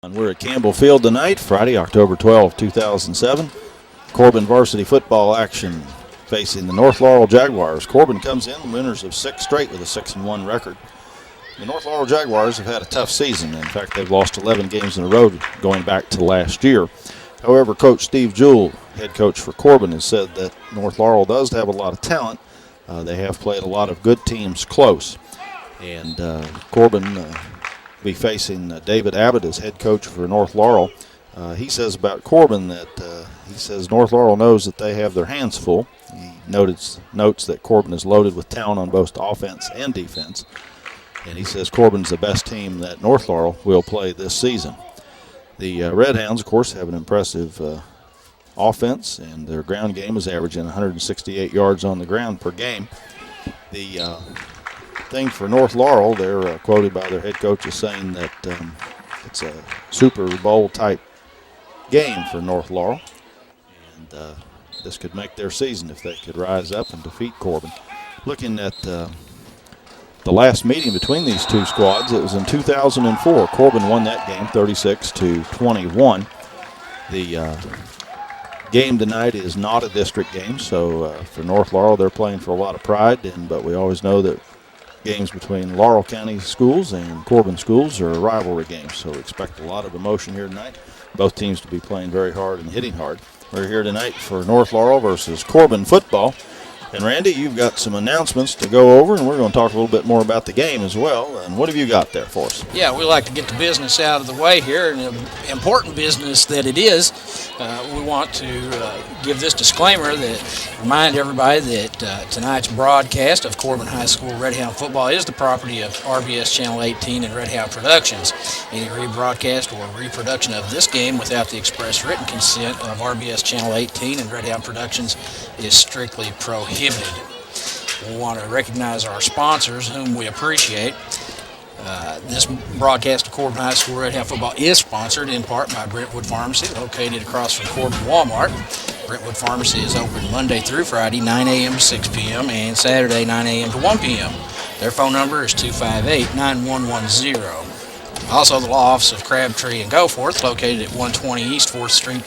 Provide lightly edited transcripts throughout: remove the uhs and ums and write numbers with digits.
And we're at Campbell Field tonight, Friday, October 12, 2007. Corbin varsity football action facing the North Laurel Jaguars. Corbin comes in winners of 6 straight with a 6-1 record. The North Laurel Jaguars have had a tough season. In fact, they've lost 11 games in a row going back to last year. However, Coach Steve Jewell, head coach for Corbin, has said that North Laurel does have a lot of talent. They have played a lot of good teams close. And Corbin be facing David Abbott as head coach for North Laurel. He says about Corbin that he says North Laurel knows that they have their hands full. He notes that Corbin is loaded with talent on both offense and defense. And he says Corbin's the best team that North Laurel will play this season. The Redhounds, of course, have an impressive offense, and their ground game is averaging 168 yards on the ground per game. The thing for North Laurel, they're quoted by their head coach as saying that it's a Super Bowl type game for North Laurel, and this could make their season if they could rise up and defeat Corbin. Looking at the last meeting between these two squads, it was in 2004. Corbin won that game 36-21. The game tonight is not a district game, so for North Laurel, they're playing for a lot of pride, but we always know that games between Laurel County schools and Corbin schools are rivalry games, so expect a lot of emotion here tonight. Both teams to be playing very hard and hitting hard. We're here tonight for North Laurel versus Corbin football. And Randy, you've got some announcements to go over, and we're going to talk a little bit more about the game as well. And what have you got there for us? Yeah, we like to get the business out of the way here, and important business that it is. We want to give this disclaimer that remind everybody that tonight's broadcast of Corbin High School Redhound football is the property of RBS Channel 18 and Redhound Productions. Any rebroadcast or reproduction of this game without the express written consent of RBS Channel 18 and Redhound Productions is strictly prohibited. We want to recognize our sponsors, whom we appreciate. This broadcast of Corbin High School Redhound football is sponsored in part by Brentwood Pharmacy, located across from Corbin Walmart. Brentwood Pharmacy is open Monday through Friday, 9 a.m. to 6 p.m., and Saturday, 9 a.m. to 1 p.m. Their phone number is 258-9110. Also, the law office of Crabtree and Goforth, located at 120 East 4th Street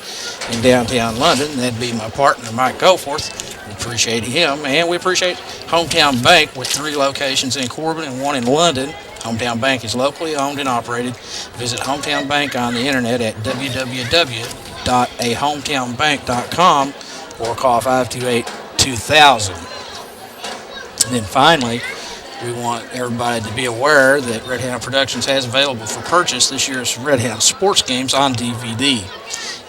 in downtown London. That'd be my partner, Mike Goforth. We appreciate him, and we appreciate Hometown Bank with 3 locations in Corbin and 1 in London. Hometown Bank is locally owned and operated. Visit Hometown Bank on the internet at www.ahometownbank.com or call 528-2000. Then finally, we want everybody to be aware that Redhound Productions has available for purchase this year's Redhound sports games on DVD.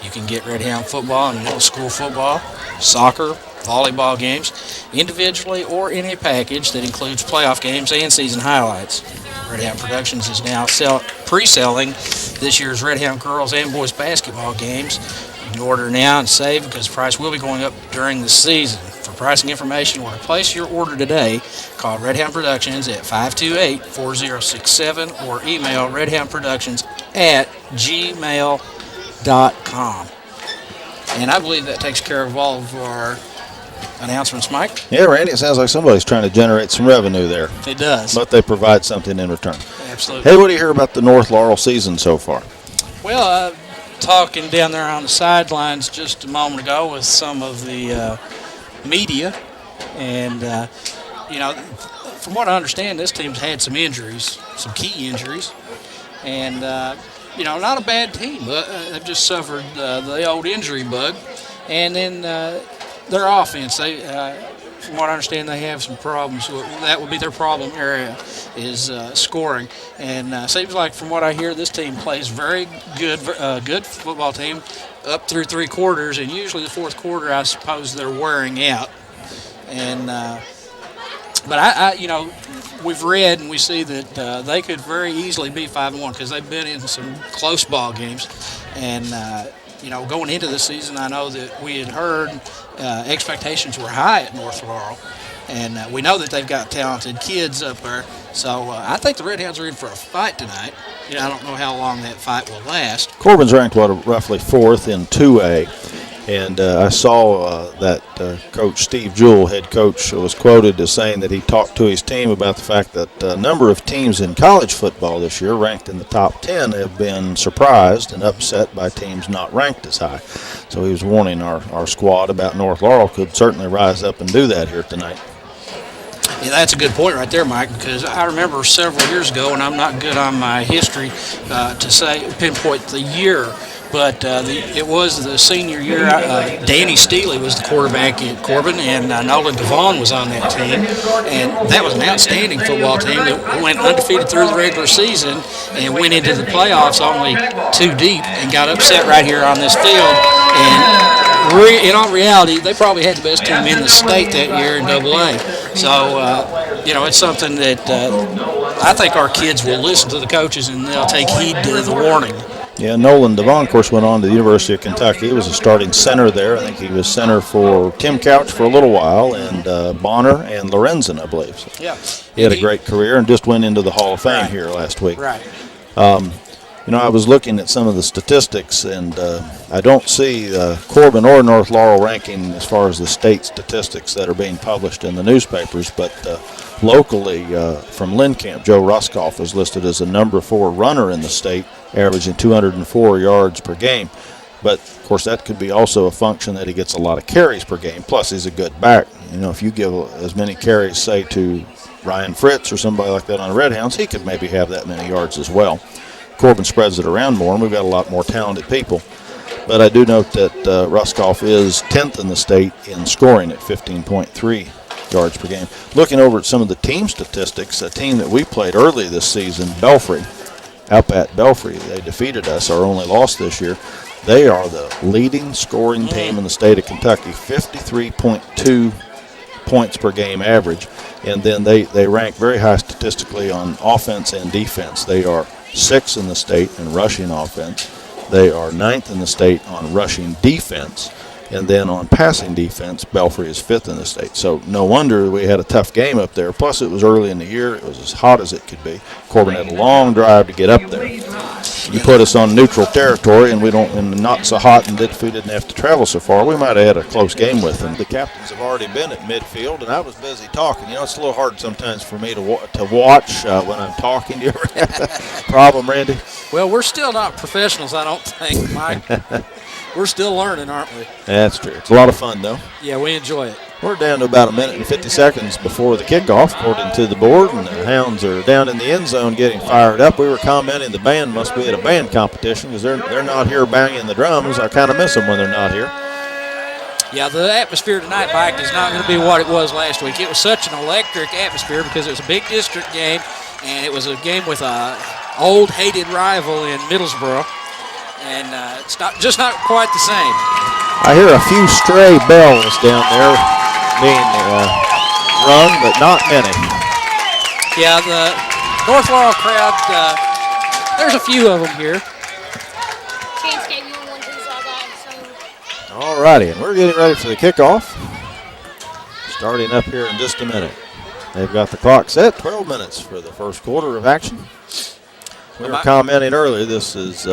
You can get Redhound football and middle school football, soccer, volleyball games individually or in a package that includes playoff games and season highlights. Redhound Productions is now pre-selling this year's Redhound girls and boys basketball games. You can order now and save because the price will be going up during the season. For pricing information or to place your order today, call Redhound Productions at 528-4067 or email redhoundproductions@gmail.com. And I believe that takes care of all of our announcements, Mike. Yeah, Randy, it sounds like somebody's trying to generate some revenue there. It does. But they provide something in return. Absolutely. Hey, what do you hear about the North Laurel season so far? Well, talking down there on the sidelines just a moment ago with some of the media, and, from what I understand, this team's had some injuries, some key injuries, and, not a bad team. They've just suffered the old injury bug. And then their offense, from what I understand, they have some problems. That would be their problem area, is scoring. And seems like, from what I hear, this team plays very good football team up through 3 quarters, and usually the 4th quarter, I suppose, they're wearing out. And but we've read and we see that they could very easily be 5-1 because they've been in some close ball games. And going into the season, I know that we had heard expectations were high at North Laurel, and we know that they've got talented kids up there. So I think the Redhounds are in for a fight tonight. I don't know how long that fight will last. Corbin's ranked roughly 4th in 2A. And I saw that Coach Steve Jewell, head coach, was quoted as saying that he talked to his team about the fact that a number of teams in college football this year ranked in the top 10 have been surprised and upset by teams not ranked as high. So he was warning our squad about North Laurel could certainly rise up and do that here tonight. Yeah, that's a good point right there, Mike, because I remember several years ago, and I'm not good on my history to pinpoint the year, but it was the senior year. Danny Steele was the quarterback at Corbin, and Nolan Devon was on that team. And that was an outstanding football team that went undefeated through the regular season and went into the playoffs only 2 deep and got upset right here on this field. And in all reality, they probably had the best team in the state that year in AA. So, it's something that I think our kids will listen to the coaches and they'll take heed to the warning. Yeah, Nolan Devon, of course, went on to the University of Kentucky. He was a starting center there. I think he was center for Tim Couch for a little while, and Bonner and Lorenzen, I believe. So yeah. He had a great career and just went into the Hall of Fame here last week. Right. I was looking at some of the statistics, and I don't see Corbin or North Laurel ranking as far as the state statistics that are being published in the newspapers, but locally from Lincamp, Joe Ruskoff is listed as a number 4 runner in the state, averaging 204 yards per game. But, of course, that could be also a function that he gets a lot of carries per game, plus he's a good back. If you give as many carries, say, to Ryan Fritz or somebody like that on the Redhounds, he could maybe have that many yards as well. Corbin spreads it around more, and we've got a lot more talented people. But I do note that Ruskoff is 10th in the state in scoring at 15.3 yards per game. Looking over at some of the team statistics, a team that we played early this season, Belfry, up at Belfry, they defeated us, our only loss this year. They are the leading scoring team in the state of Kentucky, 53.2 points per game average. And then they rank very high statistically on offense and defense. They are 6th in the state in rushing offense. They are 9th in the state on rushing defense. And then on passing defense, Belfry is 5th in the state. So no wonder we had a tough game up there. Plus, it was early in the year. It was as hot as it could be. Corbin had a long drive to get up there. You put us on neutral territory, and not so hot, and we didn't have to travel so far. We might have had a close game with them. The captains have already been at midfield, and I was busy talking. It's a little hard sometimes for me to watch when I'm talking. Do you ever have that problem, Randy? Well, we're still not professionals, I don't think, Mike. We're still learning, aren't we? That's true. It's a lot of fun, though. Yeah, we enjoy it. We're down to about 1 minute and 50 seconds before the kickoff, according to the board, and the Hounds are down in the end zone getting fired up. We were commenting the band must be at a band competition because they're not here banging the drums. I kind of miss them when they're not here. Yeah, the atmosphere tonight, Mike, is not going to be what it was last week. It was such an electric atmosphere because it was a big district game, and it was a game with an old hated rival in Middlesboro. And it's not quite the same. I hear a few stray bells down there being rung, but not many. Yeah, the North Laurel crowd, there's a few of them here. All righty, and we're getting ready for the kickoff. Starting up here in just a minute. They've got the clock set, 12 minutes for the first quarter of action. We were commenting earlier, this is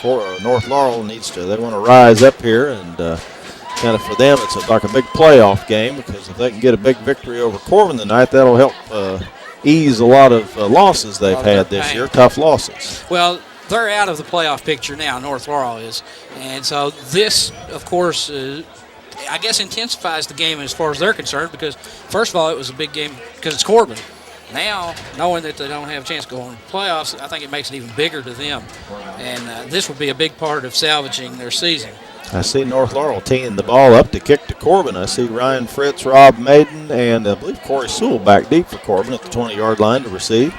North Laurel they want to rise up here, and kind of for them it's like a big playoff game because if they can get a big victory over Corbin tonight, that'll help ease a lot of losses they've had this year, tough losses. Well, they're out of the playoff picture now, North Laurel is, and so this, of course, I guess intensifies the game as far as they're concerned because, first of all, it was a big game because it's Corbin. Now, knowing that they don't have a chance to go on the playoffs, I think it makes it even bigger to them. And this will be a big part of salvaging their season. I see North Laurel teeing the ball up to kick to Corbin. I see Ryan Fritz, Rob Maiden, and I believe Corey Sewell back deep for Corbin at the 20-yard line to receive.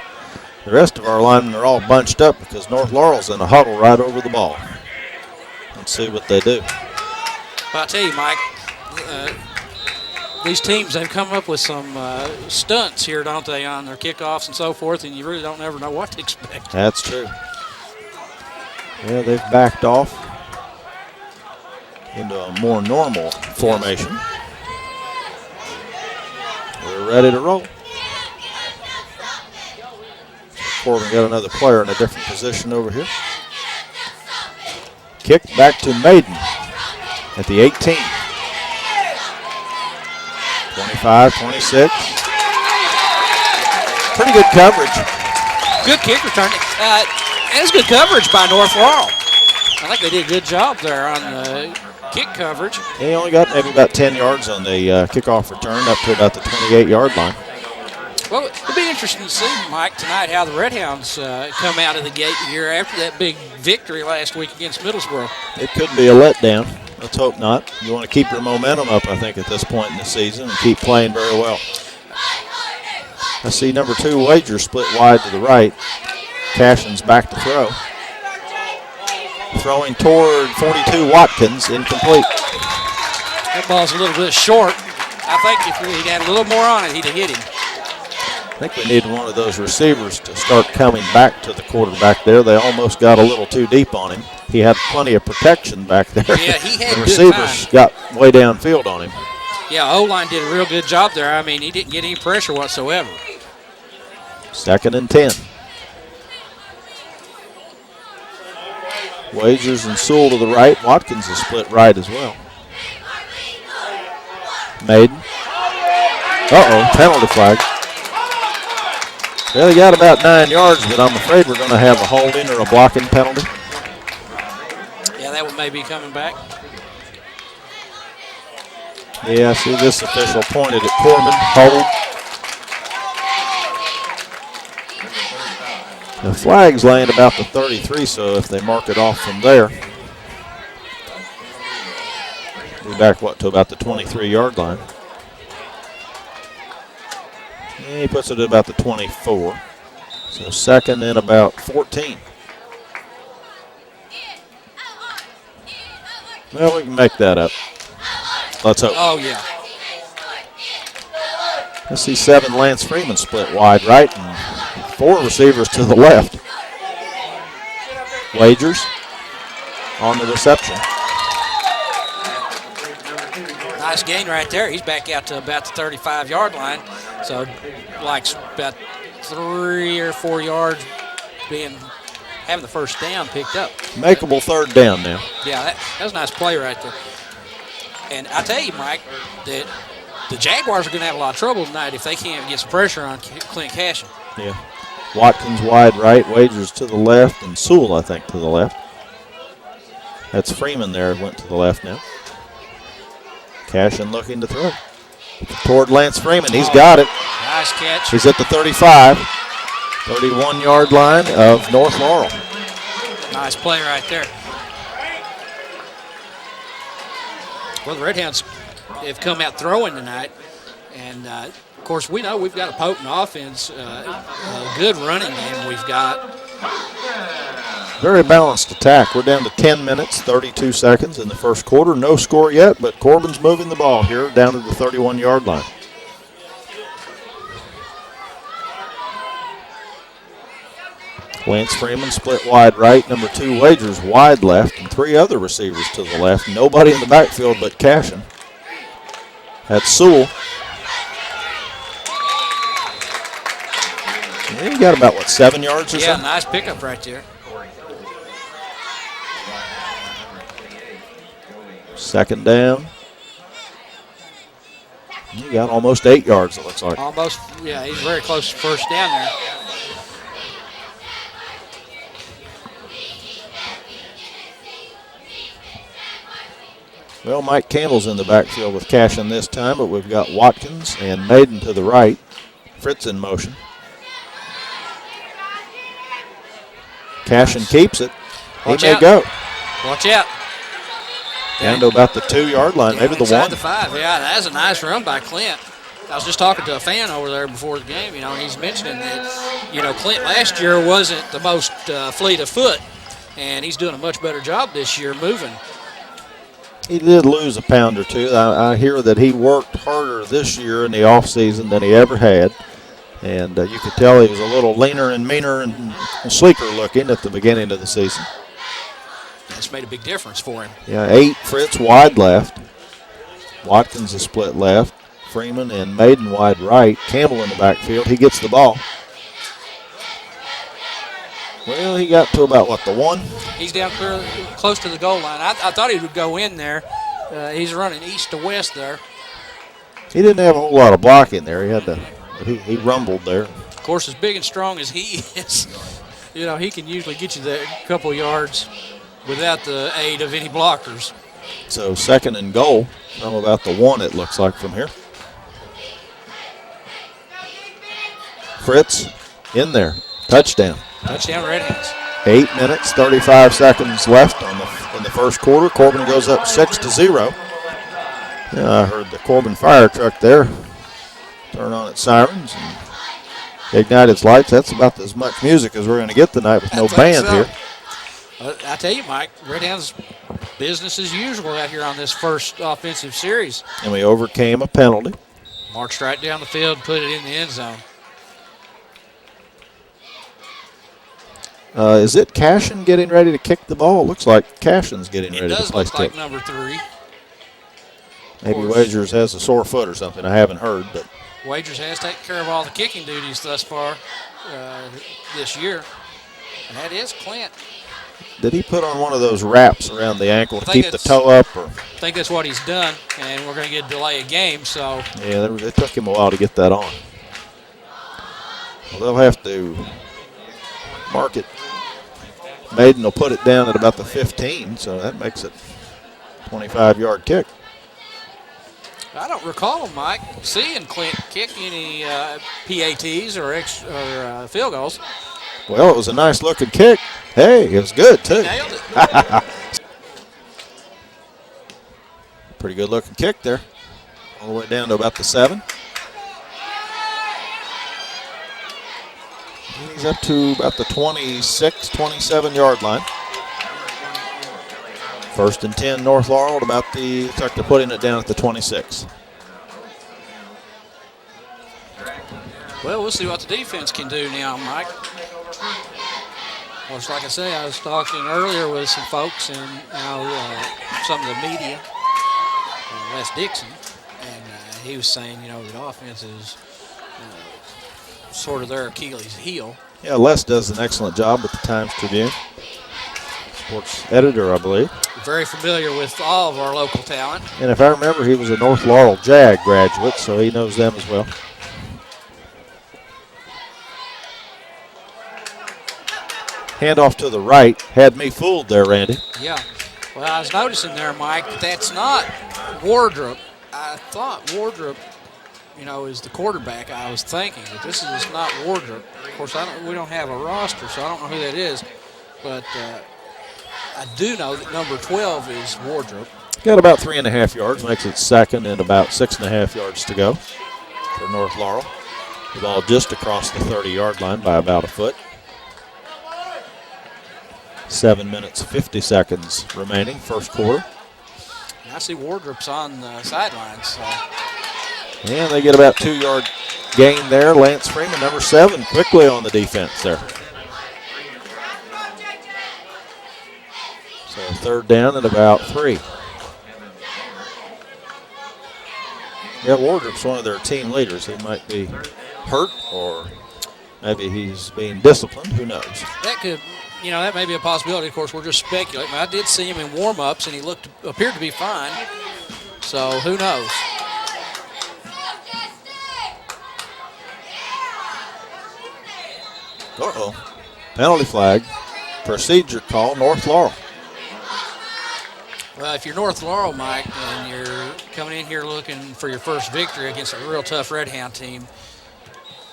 The rest of our linemen are all bunched up because North Laurel's in a huddle right over the ball. Let's see what they do. Well, I'll tell you, Mike, these teams, they've come up with some stunts here, don't they, on their kickoffs and so forth, and you really don't ever know what to expect. That's true. Yeah, they've backed off into a more normal formation. We're ready to roll. Corbin got another player in a different position over here. Kick back to Maiden. at the 18. 25, 26. Pretty good coverage. Good kick return. And it's good coverage by North Laurel. I think they did a good job there on the kick coverage. He only got maybe about 10 yards on the kickoff return, up to about the 28-yard line. Well, it'll be interesting to see, Mike, tonight how the Redhounds come out of the gate here after that big victory last week against Middlesboro. It could be a letdown. Let's hope not. You want to keep your momentum up, I think, at this point in the season and keep playing very well. I see number 2, Wager, split wide to the right. Cashin's back to throw. Throwing toward 42, Watkins, incomplete. That ball's a little bit short. I think if he'd had a little more on it, he'd have hit him. I think we need one of those receivers to start coming back to the quarterback there. They almost got a little too deep on him. He had plenty of protection back there. Yeah, he had the good receivers got way downfield on him. Yeah, O-line did a real good job there. I mean, he didn't get any pressure whatsoever. 2nd and 10. Wagers and Sewell to the right. Watkins is split right as well. Maiden. Penalty flag. Well, he got about 9 yards, but I'm afraid we're going to have a holding or a blocking penalty. Yeah, that one may be coming back. Yeah, I see this official pointed at Corbin. Hold. The flag's laying about the 33, so if they mark it off from there, we're back, to about the 23-yard line. And he puts it at about the 24. So 2nd and about 14. Well, we can make that up. Let's hope. Oh, yeah. I see 7, Lance Freeman split wide right and 4 receivers to the left. Wagers on the reception. Nice gain right there. He's back out to about the 35-yard line. So, like about 3 or 4 yards having the first down picked up. Makeable 3rd down now. Yeah, that was a nice play right there. And I tell you, Mike, that the Jaguars are going to have a lot of trouble tonight if they can't get some pressure on Clint Cashin. Yeah. Watkins wide right, Wagers to the left, and Sewell, I think, to the left. That's Freeman there, went to the left now. Cashin looking to throw. Toward Lance Freeman, he's got it. Nice catch. He's at the 35, 31-yard line of North Laurel. Nice play right there. Well, the Redhounds have come out throwing tonight, and of course we know we've got a potent offense, a good running game we've got. Very balanced attack. We're down to 10 minutes, 32 seconds in the first quarter. No score yet, but Corbin's moving the ball here down to the 31-yard line. Lance Freeman split wide right, number 2 Wagers wide left, and 3 other receivers to the left. Nobody in the backfield but Cashin. That's Sewell. And he got about, 7 yards or so? Yeah, nice pickup right there. 2nd down. He got almost 8 yards, it looks like. Almost, yeah, he's very close to first down there. Well, Mike Campbell's in the backfield with Cashin this time, but we've got Watkins and Maiden to the right. Fritz in motion. Cashin keeps it. Watch He may out. go. Watch out. Down to about the 2-yard line, maybe the Inside 1. the 5, yeah, that was a nice run by Clint. I was just talking to a fan over there before the game, and he's mentioning that, Clint last year wasn't the most fleet of foot, and he's doing a much better job this year moving. He did lose a pound or two. I hear that he worked harder this year in the offseason than he ever had. And you could tell he was a little leaner and meaner and sleeker looking at the beginning of the season. That's made a big difference for him. Yeah, 8 Fritz wide left. Watkins is split left. Freeman and Maiden wide right. Campbell in the backfield. He gets the ball. Well, he got to about, the 1? He's down close to the goal line. I thought he would go in there, He's running east to west there. He didn't have a whole lot of blocking there. He had to. He rumbled there. Of course, as big and strong as he is, he can usually get you that couple yards without the aid of any blockers. So 2nd and goal from about the 1, it looks like, from here. Fritz in there. Touchdown. Touchdown, Redhounds. 8 minutes, 35 seconds left in the first quarter. Corbin goes up 6-0. Yeah, I heard the Corbin fire truck there turn on its sirens and ignite its lights. That's about as much music as we're going to get tonight with no band here. I tell you, Mike, Redhounds business as usual out here on this first offensive series. And we overcame a penalty. Marched right down the field, put it in the end zone. Is it Cashin getting ready to kick the ball? It looks like Cashin's getting ready to It does play look like kick. number 3. Maybe Wagers has a sore foot or something. I haven't heard, but Wagers has taken care of all the kicking duties thus far this year. And that is Clint. did he put on one of those wraps around the ankle to keep the toe up? Or? I think that's what he's done, and we're going to get a delay of game. So Yeah, it took him a while to get that on. Well, they'll have to mark it. Maiden will put it down at about the 15, so that makes it a 25-yard kick. I don't recall, Mike, seeing Clint kick any PATs or field goals. Well, it was a nice-looking kick. Hey, it was good, too. He nailed it. Pretty good-looking kick there. All the way down to about the 7. He's up to about the 26, 27-yard line. 1st and 10, North Laurel at about looks like they're putting it down at the 26. Well, we'll see what the defense can do now, Mike. Of course, like I say, I was talking earlier with some folks and some of the media, Les Dixon, and he was saying, that offense is sort of their Achilles heel. Yeah, Les does an excellent job with the Times Tribune. Sports editor, I believe. Very familiar with all of our local talent. And if I remember, he was a North Laurel Jag graduate, so he knows them as well. Handoff to the right. Had me fooled there, Randy. Yeah. Well, I was noticing there, Mike, that's not Wardrop. I thought Wardrop, is the quarterback. I was thinking, but this is just not Wardrop. Of course, we don't have a roster, so I don't know who that is. But I do know that number 12 is Wardrop. Got about 3.5 yards, makes it 2nd and about 6.5 yards to go for North Laurel. The ball just across the 30-yard line by about a foot. 7 minutes, 50 seconds remaining, first quarter. And I see Wardrop's on the sidelines. So. And they get about 2-yard gain there. Lance Freeman, number 7, quickly on the defense there. So 3rd down and about 3. Yeah, Wardrop's one of their team leaders. He might be hurt or maybe he's being disciplined. Who knows? That could, that may be a possibility. Of course, we're just speculating. I did see him in warm-ups, and he appeared to be fine. So who knows? Uh-oh. Penalty flag. Procedure call, North Laurel. Well, if you're North Laurel, Mike, and you're coming in here looking for your first victory against a real tough Redhound team,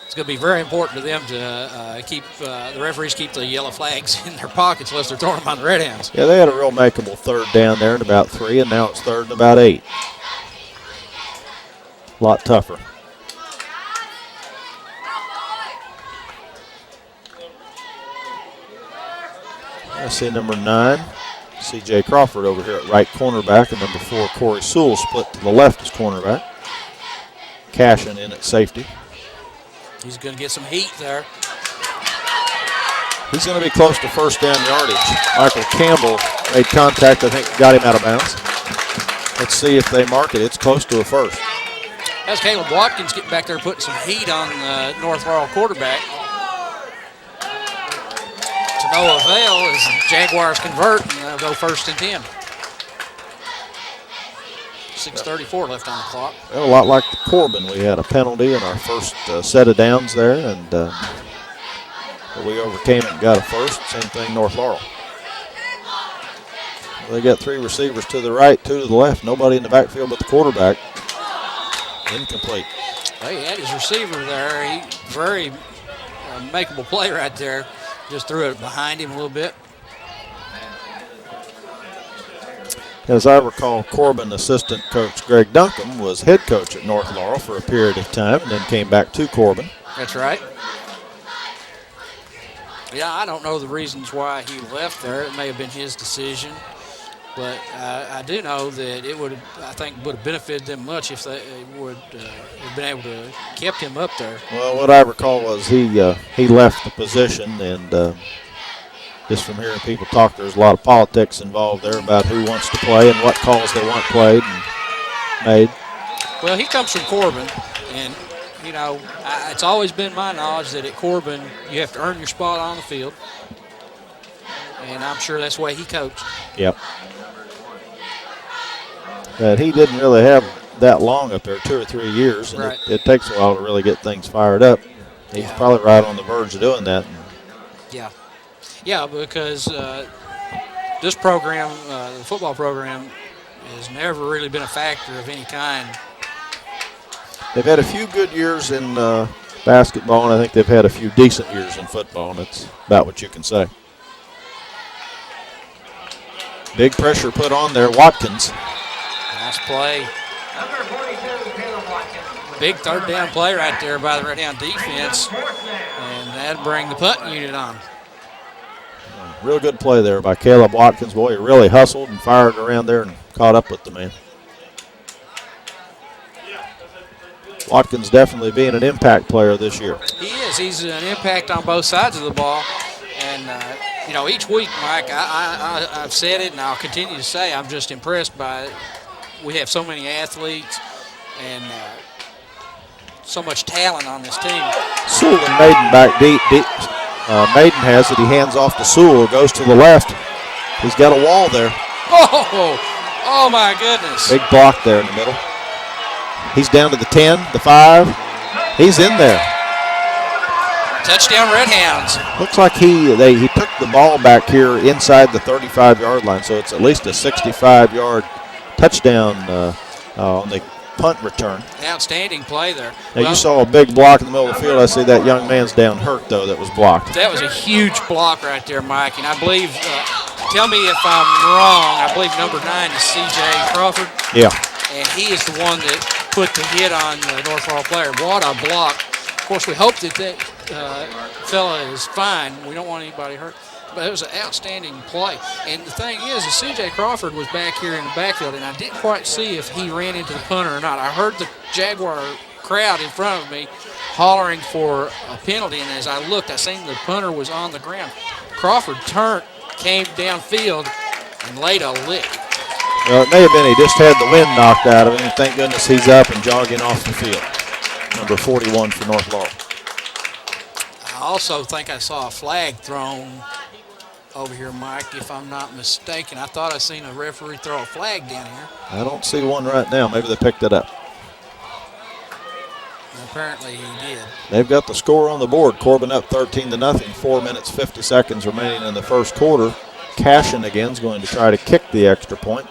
it's going to be very important to them to keep the referees keep the yellow flags in their pockets unless they're throwing them on the Redhounds. Yeah, they had a real makeable 3rd down there at about 3, and now it's 3rd and about 8. A lot tougher. I see number 9, C.J. Crawford over here at right cornerback, and number 4, Corey Sewell, split to the left as cornerback. Cashin in at safety. He's going to get some heat there. He's going to be close to 1st down yardage. Michael Campbell made contact, I think got him out of bounds. Let's see if they mark it. It's close to a 1st. That's Caleb Watkins getting back there putting some heat on the North Laurel quarterback. To no avail as Jaguars convert and they'll go 1st and 10. 6:34 left on the clock. Well, a lot like the Corbin. We had a penalty in our first set of downs there, and we overcame it and got a first. Same thing, North Laurel. They got 3 receivers to the right, 2 to the left. Nobody in the backfield but the quarterback. Incomplete. He had his receiver there. He very makeable play right there. Just threw it behind him a little bit. As I recall, Corbin assistant coach Greg Duncan was head coach at North Laurel for a period of time and then came back to Corbin. That's right. Yeah, I don't know the reasons why he left there. It may have been his decision. But I do know that it would have benefited them much if they would have been able to kept him up there. Well, what I recall was he left the position, and just from hearing people talk, there's a lot of politics involved there about who wants to play and what calls they want played and made. Well, he comes from Corbin, and it's always been my knowledge that at Corbin you have to earn your spot on the field, and I'm sure that's the way he coached. Yep. But he didn't really have that long up there, 2 or 3 years, and right. it takes a while to really get things fired up. He's probably right on the verge of doing that. Yeah, because this program, the football program, has never really been a factor of any kind. They've had a few good years in basketball, and I think they've had a few decent years in football, and that's about what you can say. Big pressure put on there, Watkins. Nice play. Big third down play right there by the Redhound defense. And that'll bring the punt unit on. Real good play there by Caleb Watkins. Boy, he really hustled and fired around there and caught up with the man. Watkins definitely being an impact player this year. He is. He's an impact on both sides of the ball. And, each week, Mike, I've said it and I'll continue to say I'm just impressed by it. We have so many athletes and so much talent on this team. Sewell and Maiden back deep. Maiden has it. He hands off to Sewell. Goes to the left. He's got a wall there. Oh my goodness. Big block there in the middle. He's down to the 10, the 5. He's in there. Touchdown Redhounds. Looks like he took the ball back here inside the 35-yard line, so it's at least a 65-yard touchdown on the punt return. Outstanding play there. Now, you saw a big block in the middle of the field. I see that young man's down hurt, though, that was blocked. That was a huge block right there, Mike. And I believe, tell me if I'm wrong, I believe number 9 is C.J. Crawford. Yeah. And he is the one that put the hit on the North Laurel player. What a block. Of course, we hope that fella is fine. We don't want anybody hurt. But it was an outstanding play. And the thing is C.J. Crawford was back here in the backfield, and I didn't quite see if he ran into the punter or not. I heard the Jaguar crowd in front of me hollering for a penalty, and as I looked, I seen the punter was on the ground. Crawford came downfield, and laid a lick. Well, it may have been he just had the wind knocked out of him. Thank goodness he's up and jogging off the field. Number 41 for North Laurel. I also think I saw a flag thrown over here, Mike, if I'm not mistaken. I thought I seen a referee throw a flag down here. I don't see one right now. Maybe they picked it up. Apparently he did. They've got the score on the board. Corbin up 13-0. 4 minutes, 50 seconds remaining in the first quarter. Cashin again is going to try to kick the extra point.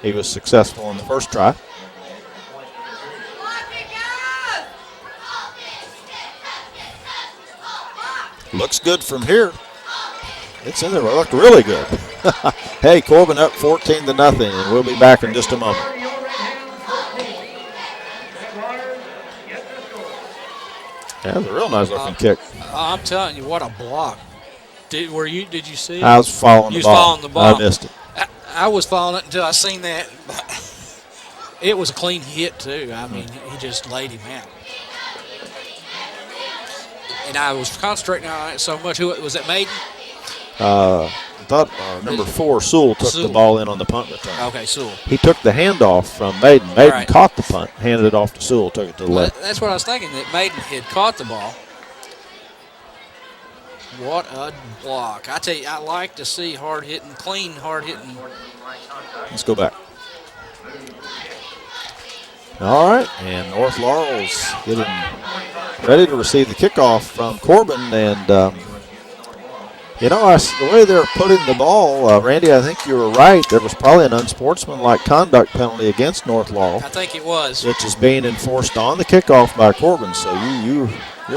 He was successful in the first try. Looks good from here. It's in there. It looked really good. Hey, Corbin up 14-0, and we'll be back in just a moment. That was a real nice looking kick. I'm telling you, what a block. Did you see it? I was following the ball. Following the ball. I missed it. I was following it until I seen that. It was a clean hit, too. I mean, he just laid him out. And I was concentrating on it so much. Who was it, Maiden? I thought number 4, Sewell, took the ball in on the punt return. Okay, Sewell. He took the handoff from Maiden. Maiden caught the punt, handed it off to Sewell, took it to the left. That's what I was thinking, that Maiden had caught the ball. What a block. I tell you, I like to see hard-hitting, clean hard-hitting. Let's go back. All right, and North Laurel's getting ready to receive the kickoff from Corbin. And, the way they're putting the ball, Randy, I think you were right. There was probably an unsportsmanlike conduct penalty against North Laurel. I think it was. Which is being enforced on the kickoff by Corbin. So you're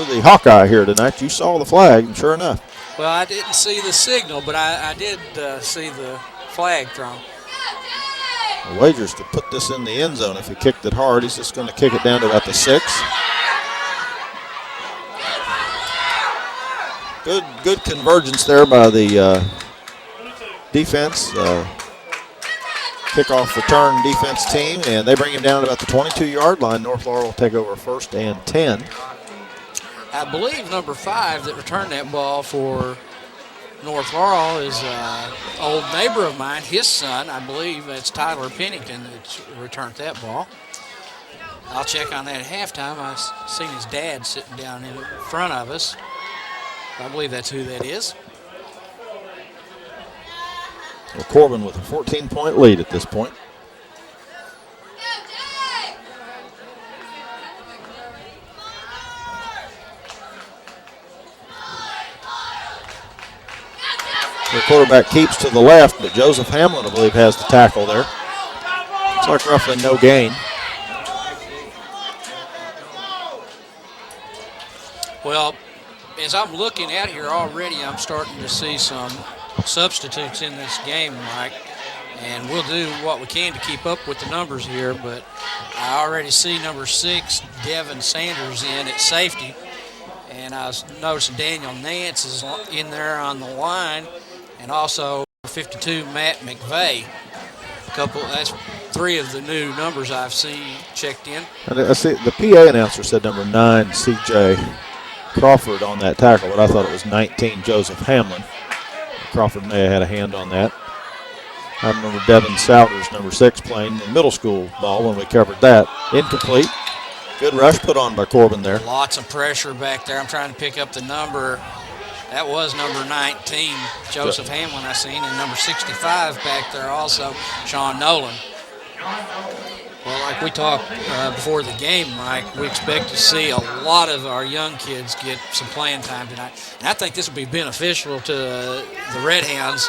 the Hawkeye here tonight. You saw the flag, and sure enough. Well, I didn't see the signal, but I did see the flag thrown. The wager's to put this in the end zone. If he kicked it hard, he's just going to kick it down to about the 6. Good convergence there by the defense, kickoff return defense team, and they bring him down to about the 22-yard line. North Laurel will take over 1st and 10. I believe number 5 that returned that ball for North Laurel is an old neighbor of mine, his son. I believe it's Tyler Pennington that returned that ball. I'll check on that at halftime. I've seen his dad sitting down in front of us. I believe that's who that is. Well, Corbin with a 14-point lead at this point. The quarterback keeps to the left, but Joseph Hamlin, I believe, has the tackle there. It's like roughly no gain. Well, as I'm looking at here already, I'm starting to see some substitutes in this game, Mike, and we'll do what we can to keep up with the numbers here, but I already see number 6, Devin Sanders, in at safety, and I was noticing Daniel Nance is in there on the line, and also 52, Matt McVeigh. That's 3 of the new numbers I've seen checked in. And I see the PA announcer said number 9, C.J. Crawford on that tackle, but I thought it was 19, Joseph Hamlin. Crawford may have had a hand on that. I remember Devin Souders, number 6, playing the middle school ball when we covered that. Incomplete. Good rush put on by Corbin there. Lots of pressure back there. I'm trying to pick up the number. That was number 19, Joseph Hamlin, I seen, and number 65 back there also, Sean Nolan. Well, like we talked before the game, Mike, we expect to see a lot of our young kids get some playing time tonight. And I think this will be beneficial to the Redhounds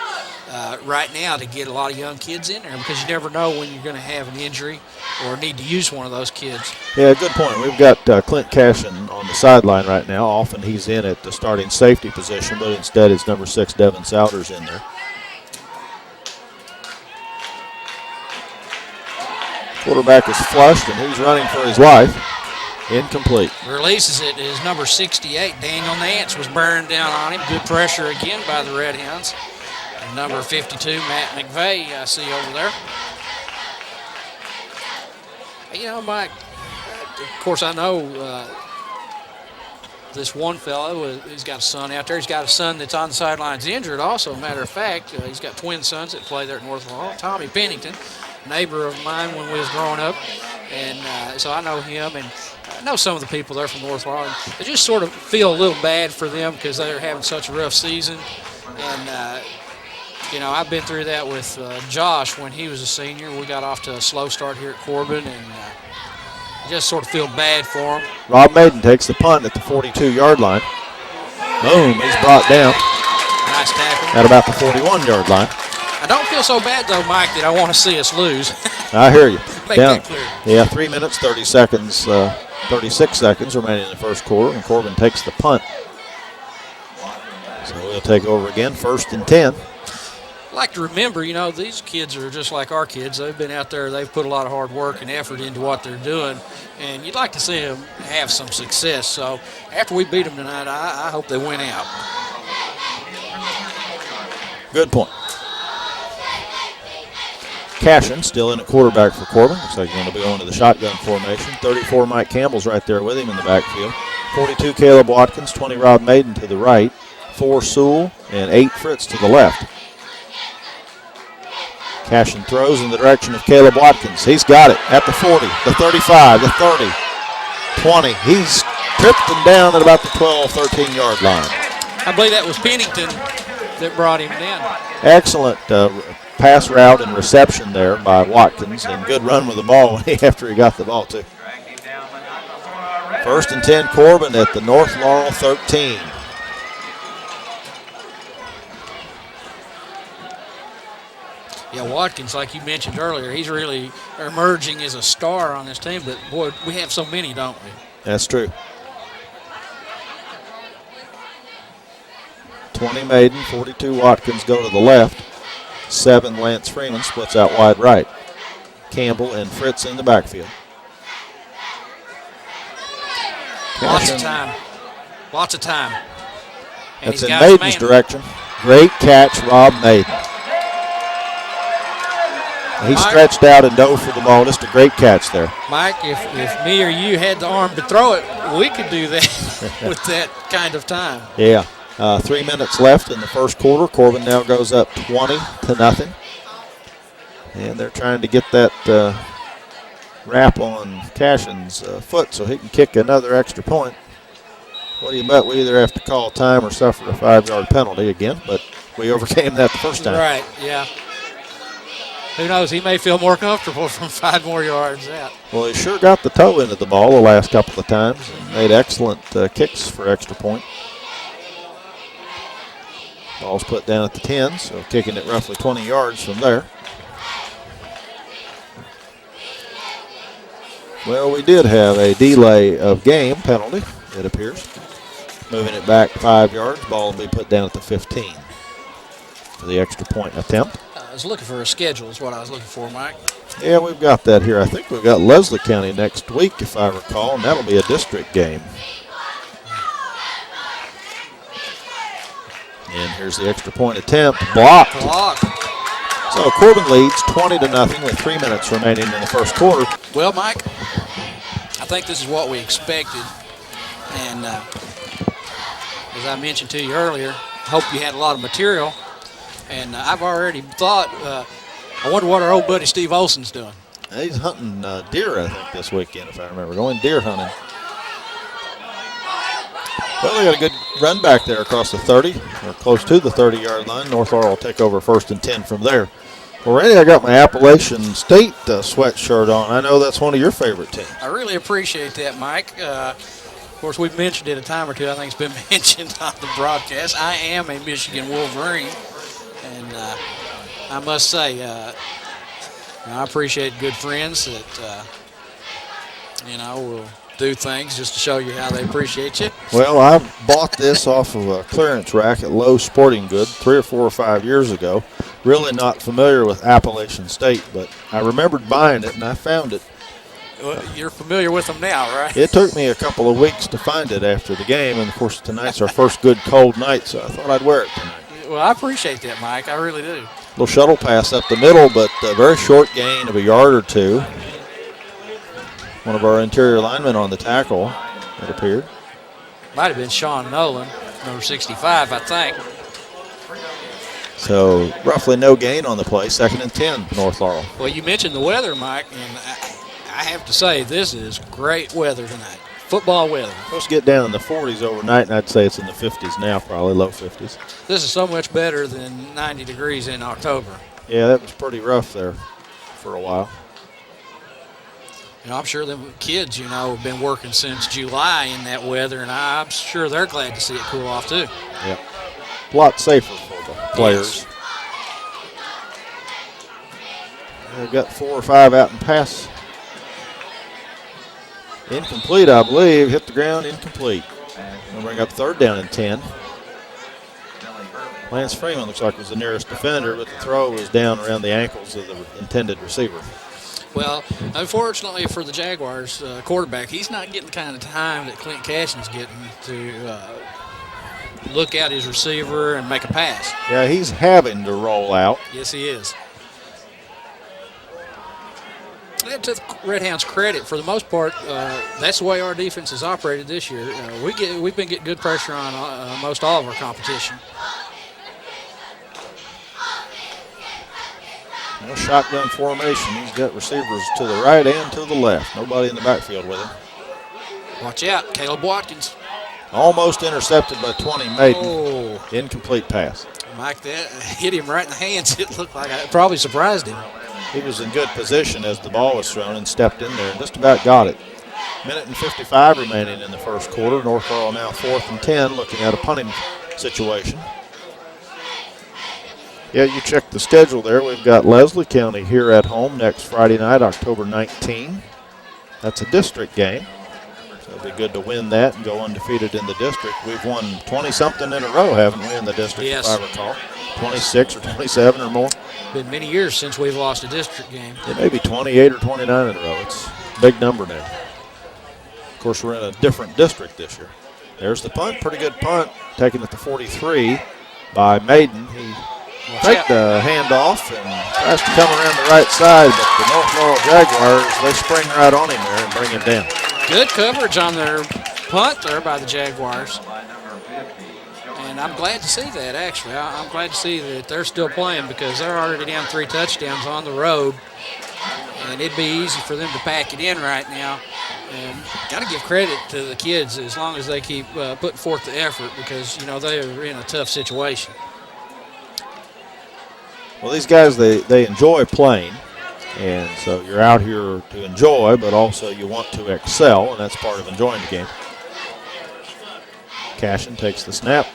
right now to get a lot of young kids in there, because you never know when you're going to have an injury or need to use one of those kids. Yeah, good point. We've got Clint Cashin on the sideline right now. Often he's in at the starting safety position, but instead it's number 6, Devin Souders, in there. Quarterback is flushed, and he's running for his life. Incomplete. Releases it is number 68. Daniel Nance was burned down on him. Good pressure again by the Redhounds. And number 52, Matt McVeigh, I see over there. You know, Mike, of course I know this one fellow, he's got a son out there. He's got a son that's on the sidelines injured also. Matter of fact, he's got twin sons that play there at North Laurel. Tommy Pennington, neighbor of mine when we was growing up, and so I know him, and I know some of the people there from North Laurel. I just sort of feel a little bad for them because they're having such a rough season, and you know, I've been through that with Josh when he was a senior. We got off to a slow start here at Corbin, and just sort of feel bad for him. Rob Maiden takes the punt at the 42-yard line. Boom, he's brought down. Nice tackle. At about the 41-yard line. I don't feel so bad, though, Mike, that I want to see us lose. I hear you. Make that clear. Yeah, 3 minutes, 30 seconds, 36 seconds remaining in the first quarter, and Corbin takes the punt. So we'll take over again, 1st and 10. I like to remember, you know, these kids are just like our kids. They've been out there, they've put a lot of hard work and effort into what they're doing, and you'd like to see them have some success. So after we beat them tonight, I hope they win out. Good point. Cashin still in at quarterback for Corbin. Looks like he's going to be going to the shotgun formation. 34, Mike Campbell's right there with him in the backfield. 42, Caleb Watkins. 20, Rob Maiden to the right. 4, Sewell, and 8, Fritz to the left. Cashin throws in the direction of Caleb Watkins. He's got it at the 40, the 35, the 30, 20. He's tripped him down at about the 12, 13-yard line. I believe that was Pennington that brought him in. Excellent pass route and reception there by Watkins, and good run with the ball after he got the ball, too. 1st and 10, Corbin at the North Laurel 13. Yeah, Watkins, like you mentioned earlier, he's really emerging as a star on this team, but, boy, we have so many, don't we? That's true. 20 Maiden, 42 Watkins go to the left. 7 Lance Freeman splits out wide right. Campbell and Fritz in the backfield. Lots of time. Lots of time. And That's in Maiden's direction. Great catch, Rob Maiden. He stretched out and dove for the ball. Just a great catch there. Mike, if me or you had the arm to throw it, we could do that with that kind of time. Yeah. 3 minutes left in the first quarter. Corbin now goes up 20-0. And they're trying to get that wrap on Cashin's foot so he can kick another extra point. What do you bet? We either have to call time or suffer a 5-yard penalty again, but we overcame that the first time. Right, yeah. Who knows? He may feel more comfortable from 5 more yards out. Well, he sure got the toe into the ball the last couple of times and made excellent kicks for extra point. Ball's put down at the 10, so kicking it roughly 20 yards from there. Well, we did have a delay of game penalty, it appears. Moving it back 5 yards, ball will be put down at the 15 for the extra point attempt. I was looking for a schedule is what I was looking for, Mike. Yeah, we've got that here. I think we've got Leslie County next week, if I recall, and that'll be a district game. And here's the extra point attempt, blocked. So Corbin leads 20-0 with 3 minutes remaining in the first quarter. Well, Mike, I think this is what we expected. And as I mentioned to you earlier, hope you had a lot of material. And I've already thought, I wonder what our old buddy Steve Olson's doing. He's hunting deer, I think, this weekend, if I remember. Going deer hunting. Well, they got a good run back there across the 30, or close to the 30-yard line. North Laurel will take over 1st and 10 from there. Well, Randy, I got my Appalachian State sweatshirt on. I know that's one of your favorite teams. I really appreciate that, Mike. Of course, we've mentioned it a time or two. I think it's been mentioned on the broadcast. I am a Michigan Wolverine, and I must say, I appreciate good friends that, will do things just to show you how they appreciate you. Well, I bought this off of a clearance rack at Lowe's Sporting Goods 3 or 4 or 5 years ago. Really not familiar with Appalachian State, but I remembered buying it, and I found it. Well, you're familiar with them now, right? It took me a couple of weeks to find it after the game, and, of course, tonight's our first good cold night, so I thought I'd wear it tonight. Well, I appreciate that, Mike. I really do. Little shuttle pass up the middle, but a very short gain of a yard or two. One of our interior linemen on the tackle, it appeared. Might have been Sean Nolan, number 65, I think. So roughly no gain on the play, 2nd and 10, North Laurel. Well, you mentioned the weather, Mike, and I have to say this is great weather tonight. Football weather. Supposed to get down in the 40s overnight, and I'd say it's in the 50s now, probably low 50s. This is so much better than 90 degrees in October. Yeah, that was pretty rough there for a while. I'm sure the kids, have been working since July in that weather, and I'm sure they're glad to see it cool off, too. Yep. A lot safer for the players. Yes. They've got 4 or 5 out and pass. Incomplete, I believe. Hit the ground, incomplete. We'll bring up 3rd down and 10. Lance Freeman looks like was the nearest defender, but the throw was down around the ankles of the intended receiver. Well, unfortunately for the Jaguars quarterback, he's not getting the kind of time that Clint Cashin's getting to look at his receiver and make a pass. Yeah, he's having to roll out. Yes, he is. And to the Redhounds' credit, for the most part, that's the way our defense has operated this year. We've been getting good pressure on most all of our competition. No shotgun formation. He's got receivers to the right and to the left. Nobody in the backfield with him. Watch out, Caleb Watkins. Almost intercepted by 20, Maiden. Oh, Incomplete pass. Mike, that hit him right in the hands. It looked like it probably surprised him. He was in good position as the ball was thrown and stepped in there and just about got it. Minute and 55 remaining in the first quarter. North Laurel now 4th and 10, looking at a punting situation. Yeah, you check the schedule there. We've got Leslie County here at home next Friday night, October 19. That's a district game. So it'll be good to win that and go undefeated in the district. We've won 20-something in a row, haven't we, in the district, yes, if I recall? 26 or 27 or more. Been many years since we've lost a district game. It may be 28 or 29 in a row. It's a big number now. Of course, we're in a different district this year. There's the punt. Pretty good punt. Taken at the 43 by Maiden. He takes the handoff and tries to come around the right side, but the North Laurel Jaguars, they spring right on him there and bring him down. Good coverage on their punt there by the Jaguars. And I'm glad to see that, actually. I'm glad to see that they're still playing because they're already down 3 touchdowns on the road. And it'd be easy for them to pack it in right now. And got to give credit to the kids as long as they keep putting forth the effort because, you know, they are in a tough situation. Well, these guys, they enjoy playing. And so you're out here to enjoy, but also you want to excel, and that's part of enjoying the game. Cashin takes the snap.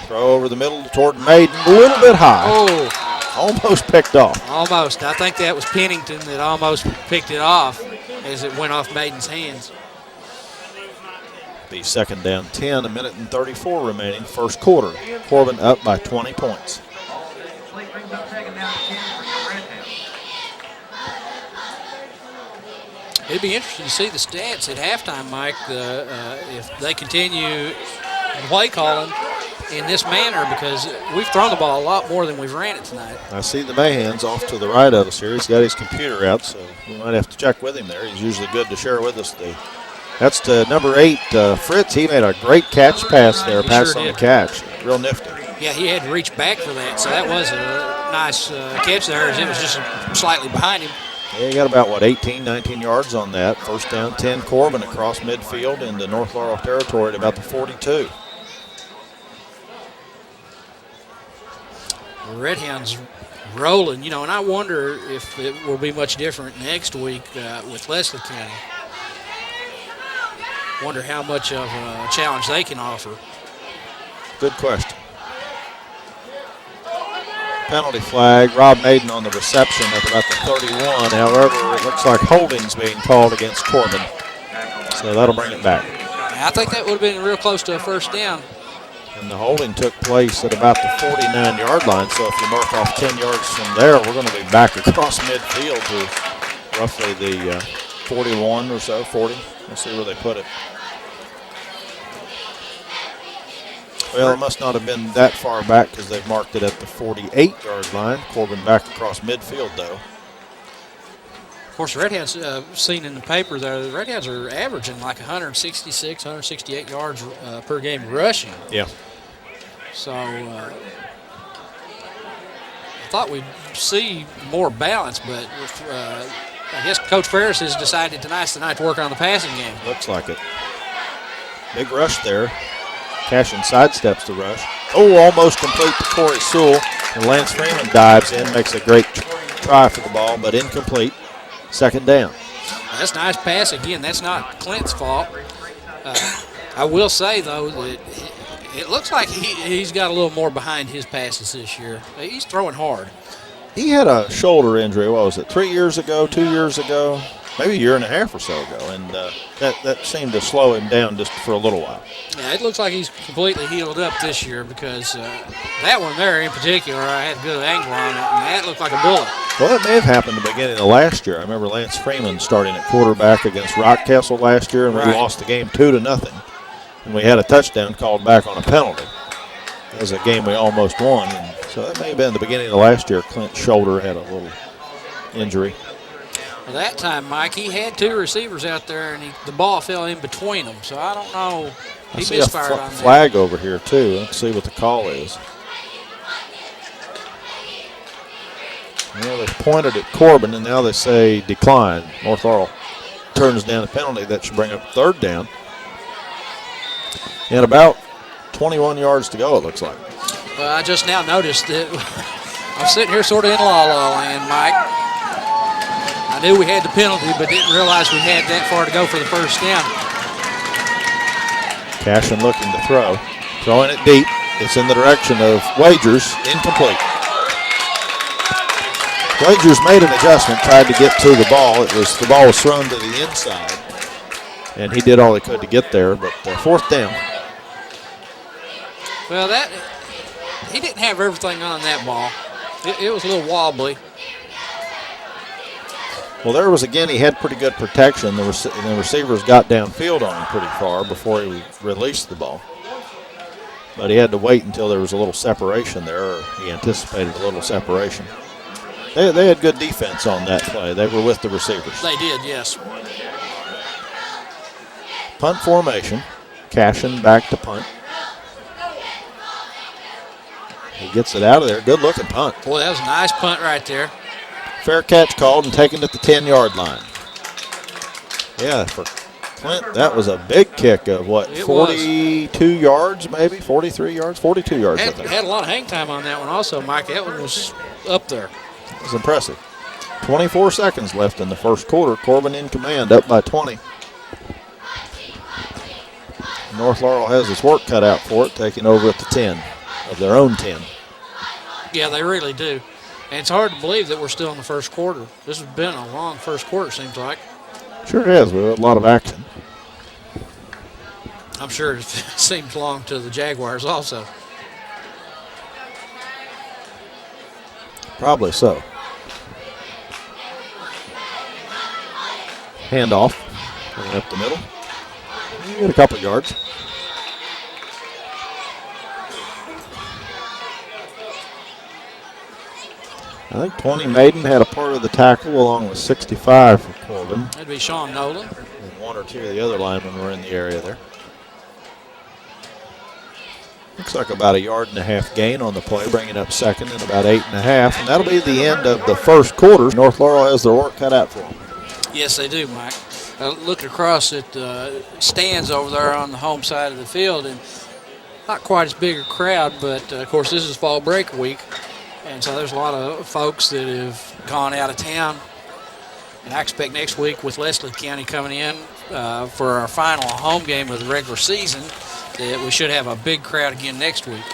Throw over the middle toward Maiden, a little bit high. Oh, almost picked off. Almost. I think that was Pennington that almost picked it off as it went off Maiden's hands. Be 2nd down 10, a minute and 34 remaining, first quarter. Corbin up by 20 points. It'd be interesting to see the stats at halftime, Mike, if they continue play calling in this manner because we've thrown the ball a lot more than we've ran it tonight. I see the Mayhan's off to the right of us here. He's got his computer out, so we might have to check with him there. He's usually good to share with us. That's to number 8, Fritz. He made a great catch pass there, pass on the catch. Real nifty. Yeah, he had to reach back for that, so that was a nice catch there as it was just slightly behind him. Yeah, he got about, 18, 19 yards on that. First down 10, Corbin across midfield into North Laurel territory at about the 42. The Redhounds rolling, and I wonder if it will be much different next week with Leslie County. Wonder how much of a challenge they can offer. Good question. Penalty flag. Rob Maiden on the reception at about the 31. However, it looks like holding's being called against Corbin. So that'll bring it back. I think that would have been real close to a first down. And the holding took place at about the 49-yard line. So if you mark off 10 yards from there, we're going to be back across midfield to roughly the 41 or so, 40. We'll see where they put it. Well, it must not have been that far back because they've marked it at the 48-yard line. Corbin back across midfield, though. Of course, the Redhounds, seen in the paper there, the Redhounds are averaging like 166, 168 yards per game rushing. Yeah. So I thought we'd see more balance, but I guess Coach Ferris has decided tonight's the night to work on the passing game. Looks like it. Big rush there. Cashin sidesteps the rush. Oh, almost complete to Corey Sewell. And Lance Freeman dives in, makes a great try for the ball, but incomplete. 2nd down. That's a nice pass. Again, that's not Clint's fault. I will say, though, that it looks like he's got a little more behind his passes this year. He's throwing hard. He had a shoulder injury, what was it, 3 years ago, 2 years ago? Maybe a year and a half or so ago, and that seemed to slow him down just for a little while. Yeah, it looks like he's completely healed up this year because that one there in particular, I had a good angle on it, and that looked like a bullet. Well, that may have happened at the beginning of last year. I remember Lance Freeman starting at quarterback against Rockcastle last year, and we lost the game 2-0, and we had a touchdown called back on a penalty. That was a game we almost won, and so that may have been the beginning of last year. Clint's shoulder had a little injury. Well, that time, Mike, he had 2 receivers out there, and the ball fell in between them. So I don't know. He misfired on that. Flag over here, too. Let's see what the call is. Well, they pointed at Corbin, and now they say decline. North Laurel turns down the penalty. That should bring up 3rd down. And about 21 yards to go, it looks like. Well, I just now noticed that I'm sitting here sort of in la-la land, Mike. I knew we had the penalty, but didn't realize we had that far to go for the first down. Cashin looking to throw. Throwing it deep. It's in the direction of Wagers. Incomplete. Wagers made an adjustment, tried to get to the ball. The ball was thrown to the inside, and he did all he could to get there, but fourth down. Well, he didn't have everything on that ball. It was a little wobbly. Well, there was, again, he had pretty good protection. The receivers got downfield on him pretty far before he released the ball. But he had to wait until there was a little separation there, or he anticipated a little separation. They had good defense on that play. They were with the receivers. They did, yes. Punt formation. Cashin back to punt. He gent it out of there. Good-looking punt. Boy, that was a nice punt right there. Fair catch called and taken at the 10-yard line. Yeah, for Clint, that was a big kick of, 42 yards maybe? 43 yards? 42 yards, I think. Had a lot of hang time on that one also, Mike. That one was up there. It was impressive. 24 seconds left in the first quarter. Corbin in command, up by 20. North Laurel has its work cut out for it, taking over at the 10 of their own 10. Yeah, they really do. And it's hard to believe that we're still in the first quarter. This has been a long first quarter, seems like. Sure has. We had a lot of action. I'm sure it seems long to the Jaguars also. Probably so. Handoff. Going up the middle. You get a couple yards. I think 20 Maiden had a part of the tackle along with 65 for Corbin. That'd be Sean Nolan. And one or two of the other linemen were in the area there. Looks like about 1.5 yards gain on the play, bringing up second and about 8.5. And that'll be the end of the first quarter. North Laurel has their work cut out for them. Yes, they do, Mike. Looking across at the stands over there on the home side of the field, and not quite as big a crowd, but of course this is fall break week. And so there's a lot of folks that have gone out of town. And I expect next week with Leslie County coming in for our final home game of the regular season that we should have a big crowd again next week.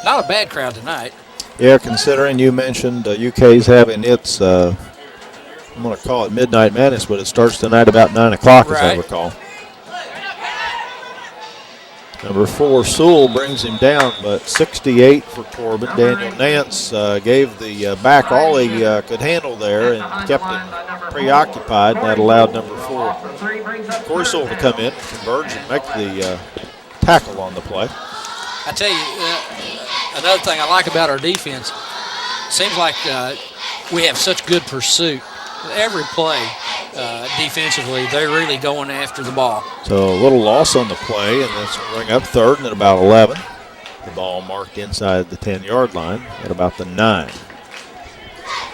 Not a bad crowd tonight. Yeah, considering you mentioned UK's having its, I'm going to call it Midnight Madness, but it starts tonight about 9 o'clock, as I recall. Number 4, Sewell brings him down, but 68 for Corbin. Daniel Nance gave the back all he could handle there and kept him preoccupied, and that allowed number 4, Corey Sewell, to come in, converge, and make the tackle on the play. I tell you, another thing I like about our defense, seems like we have such good pursuit. Every play defensively, they're really going after the ball. So a little loss on the play, and that's going to bring up third and at about 11. The ball marked inside the 10-yard line at about the 9.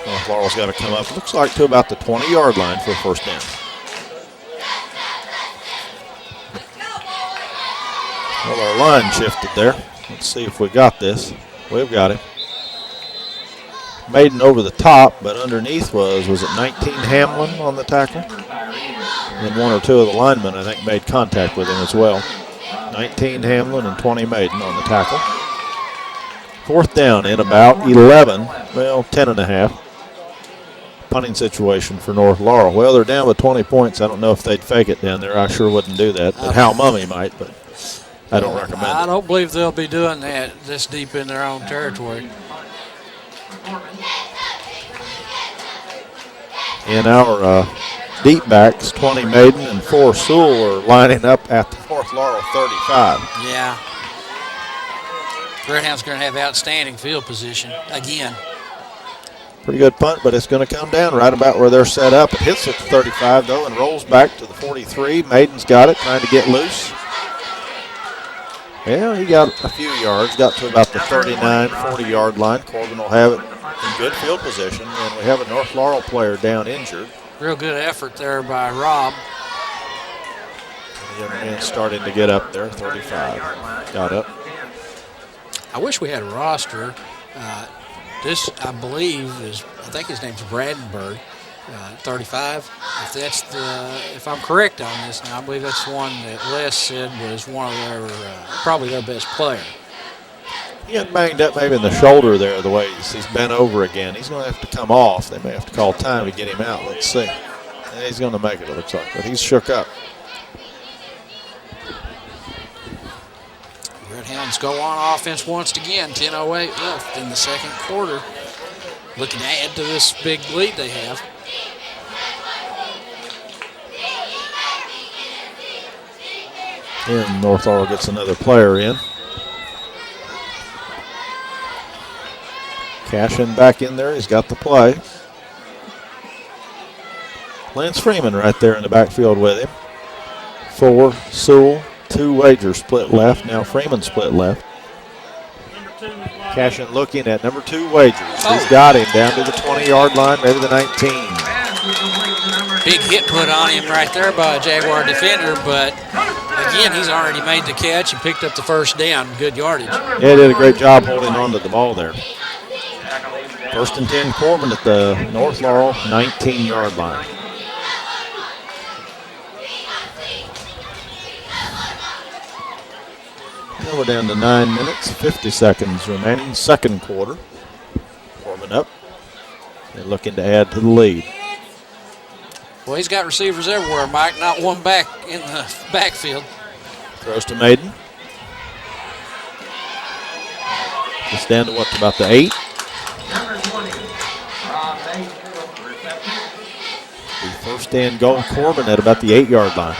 North Laurel's got to come up, looks like, to about the 20-yard line for a first down. Well, our line shifted there. Let's see if we got this. We've got it. Maiden over the top, but underneath was it 19 Hamlin on the tackle? And one or two of the linemen, I think, made contact with him as well. 19 Hamlin and 20 Maiden on the tackle. Fourth down in about 11, 10 and a half. Punting situation for North Laurel. Well, they're down with 20 points. I don't know if they'd fake it down there. I sure wouldn't do that. But Hal Mummy might, but I don't recommend it. I don't believe they'll be doing that this deep in their own territory. In our deep backs, 20 Maiden and 4 Sewell are lining up at the North Laurel 35. Yeah. Redhound's going to have outstanding field position again. Pretty good punt, but it's going to come down right about where they're set up. It hits at the 35, though, and rolls back to the 43. Maiden's got it, trying to get loose. Yeah, he got a few yards, got to about the 39, 40-yard line. Corbin will have it in good field position, and we have a North Laurel player down injured. Real good effort there by Rob. The young man starting to get up there, 35. Got up. I wish we had a roster. This, I believe, I think his name's Brandenburg, 35. If I'm correct on this now, I believe that's the one that Les said was one of their, probably their best player. He got banged up maybe in the shoulder there, the way he's bent over again. He's going to have to come off. They may have to call time to get him out. Let's see. And he's going to make it looks like, but he's shook up. Redhounds go on offense once again. 10:08 left in the second quarter. Looking to add to this big lead they have. And North Laurel gets another player in. Cashin back in there. He's got the play. Lance Freeman right there in the backfield with him. 4, Sewell. 2 Wager split left. Now Freeman split left. Cashin looking at number 2 Wagers. He's got him down to the 20-yard line, maybe the 19. Big hit put on him right there by a Jaguar defender, but again, he's already made the catch and picked up the first down. Good yardage. Yeah, he did a great job holding on to the ball there. First and 10, Corbin at the North Laurel 19-yard line. Now we're down to 9 minutes, 50 seconds remaining. Second quarter. Corbin up. They're looking to add to the lead. Well, he's got receivers everywhere, Mike. Not one back in the backfield. Throws to Maiden. It's down to what, about the 8? The first and goal, Corbin at about the 8-yard line.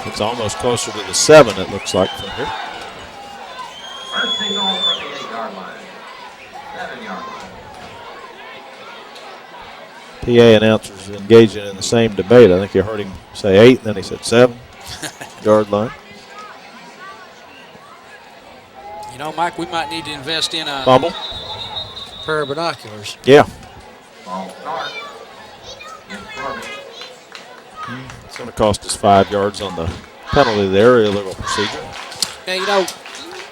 It's almost closer to the 7, it looks like, from here. First and goal from the 8-yard line. 7-yard line. PA announcers engaging in the same debate. I think you heard him say 8, and then he said 7-yard line. You know, Mike, we might need to invest in a Fumble. pair of binoculars. Yeah. Ball start. Corbin. It's going to cost us 5 yards on the penalty there, illegal procedure. Now, you know,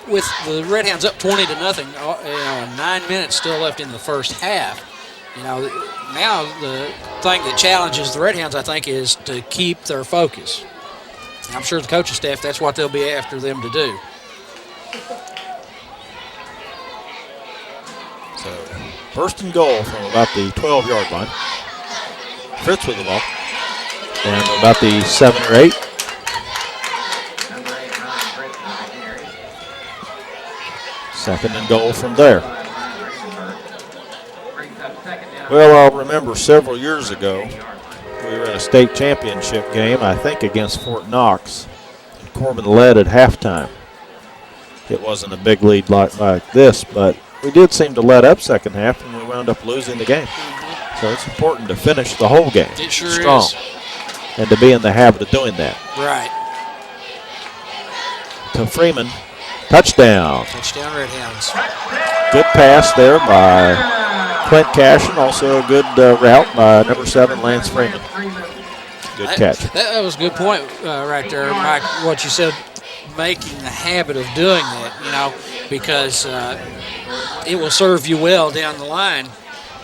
with the Redhounds up 20-0, 9 minutes still left in the first half. You know, now the thing that challenges the Redhounds, I think, is to keep their focus. I'm sure the coaching staff, that's what they'll be after them to do. So, first and goal from about the 12-yard line. Fritz with the ball. And about the 7 or 8. Second and goal from there. Well, I'll remember several years ago, we were in a state championship game, I think against Fort Knox. And Corbin led at halftime. It wasn't a big lead like this, but we did seem to let up second half, and we wound up losing the game. So it's important to finish the whole game It sure strong, is. and to be in the habit of doing that. Right. To Freeman, touchdown. Touchdown Redhounds. Good pass there by Clint Cashin. Also a good route by number 7, Lance Freeman. Good catch. That was a good point right there, Mike, what you said, making the habit of doing that, you know, because it will serve you well down the line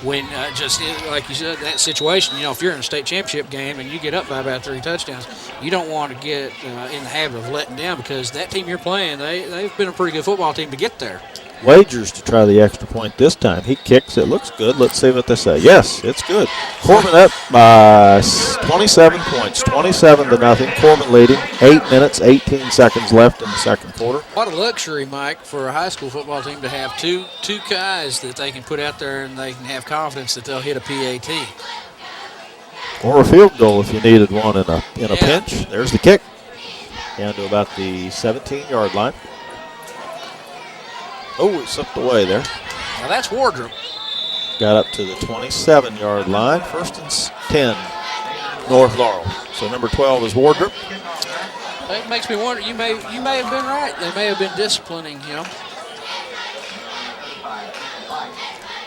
when like you said, that situation, you know, if you're in a state championship game and you get up by about 3 touchdowns, you don't want to get in the habit of letting down, because that team you're playing, they've been a pretty good football team to get there. Wagers to try the extra point this time. He kicks. It looks good. Let's see what they say. Yes, it's good. Corbin up by 27 points, 27-0. Corbin leading. 8 minutes, 18 seconds left in the second quarter. What a luxury, Mike, for a high school football team to have two guys that they can put out there and they can have confidence that they'll hit a PAT. Or a field goal if you needed one in a pinch. There's the kick. Down to about the 17-yard line. Oh, it slipped away there. Now that's Wardrop. Got up to the 27-yard line. First and 10, North Laurel. So number 12 is Wardrop. That makes me wonder. You may have been right. They may have been disciplining him.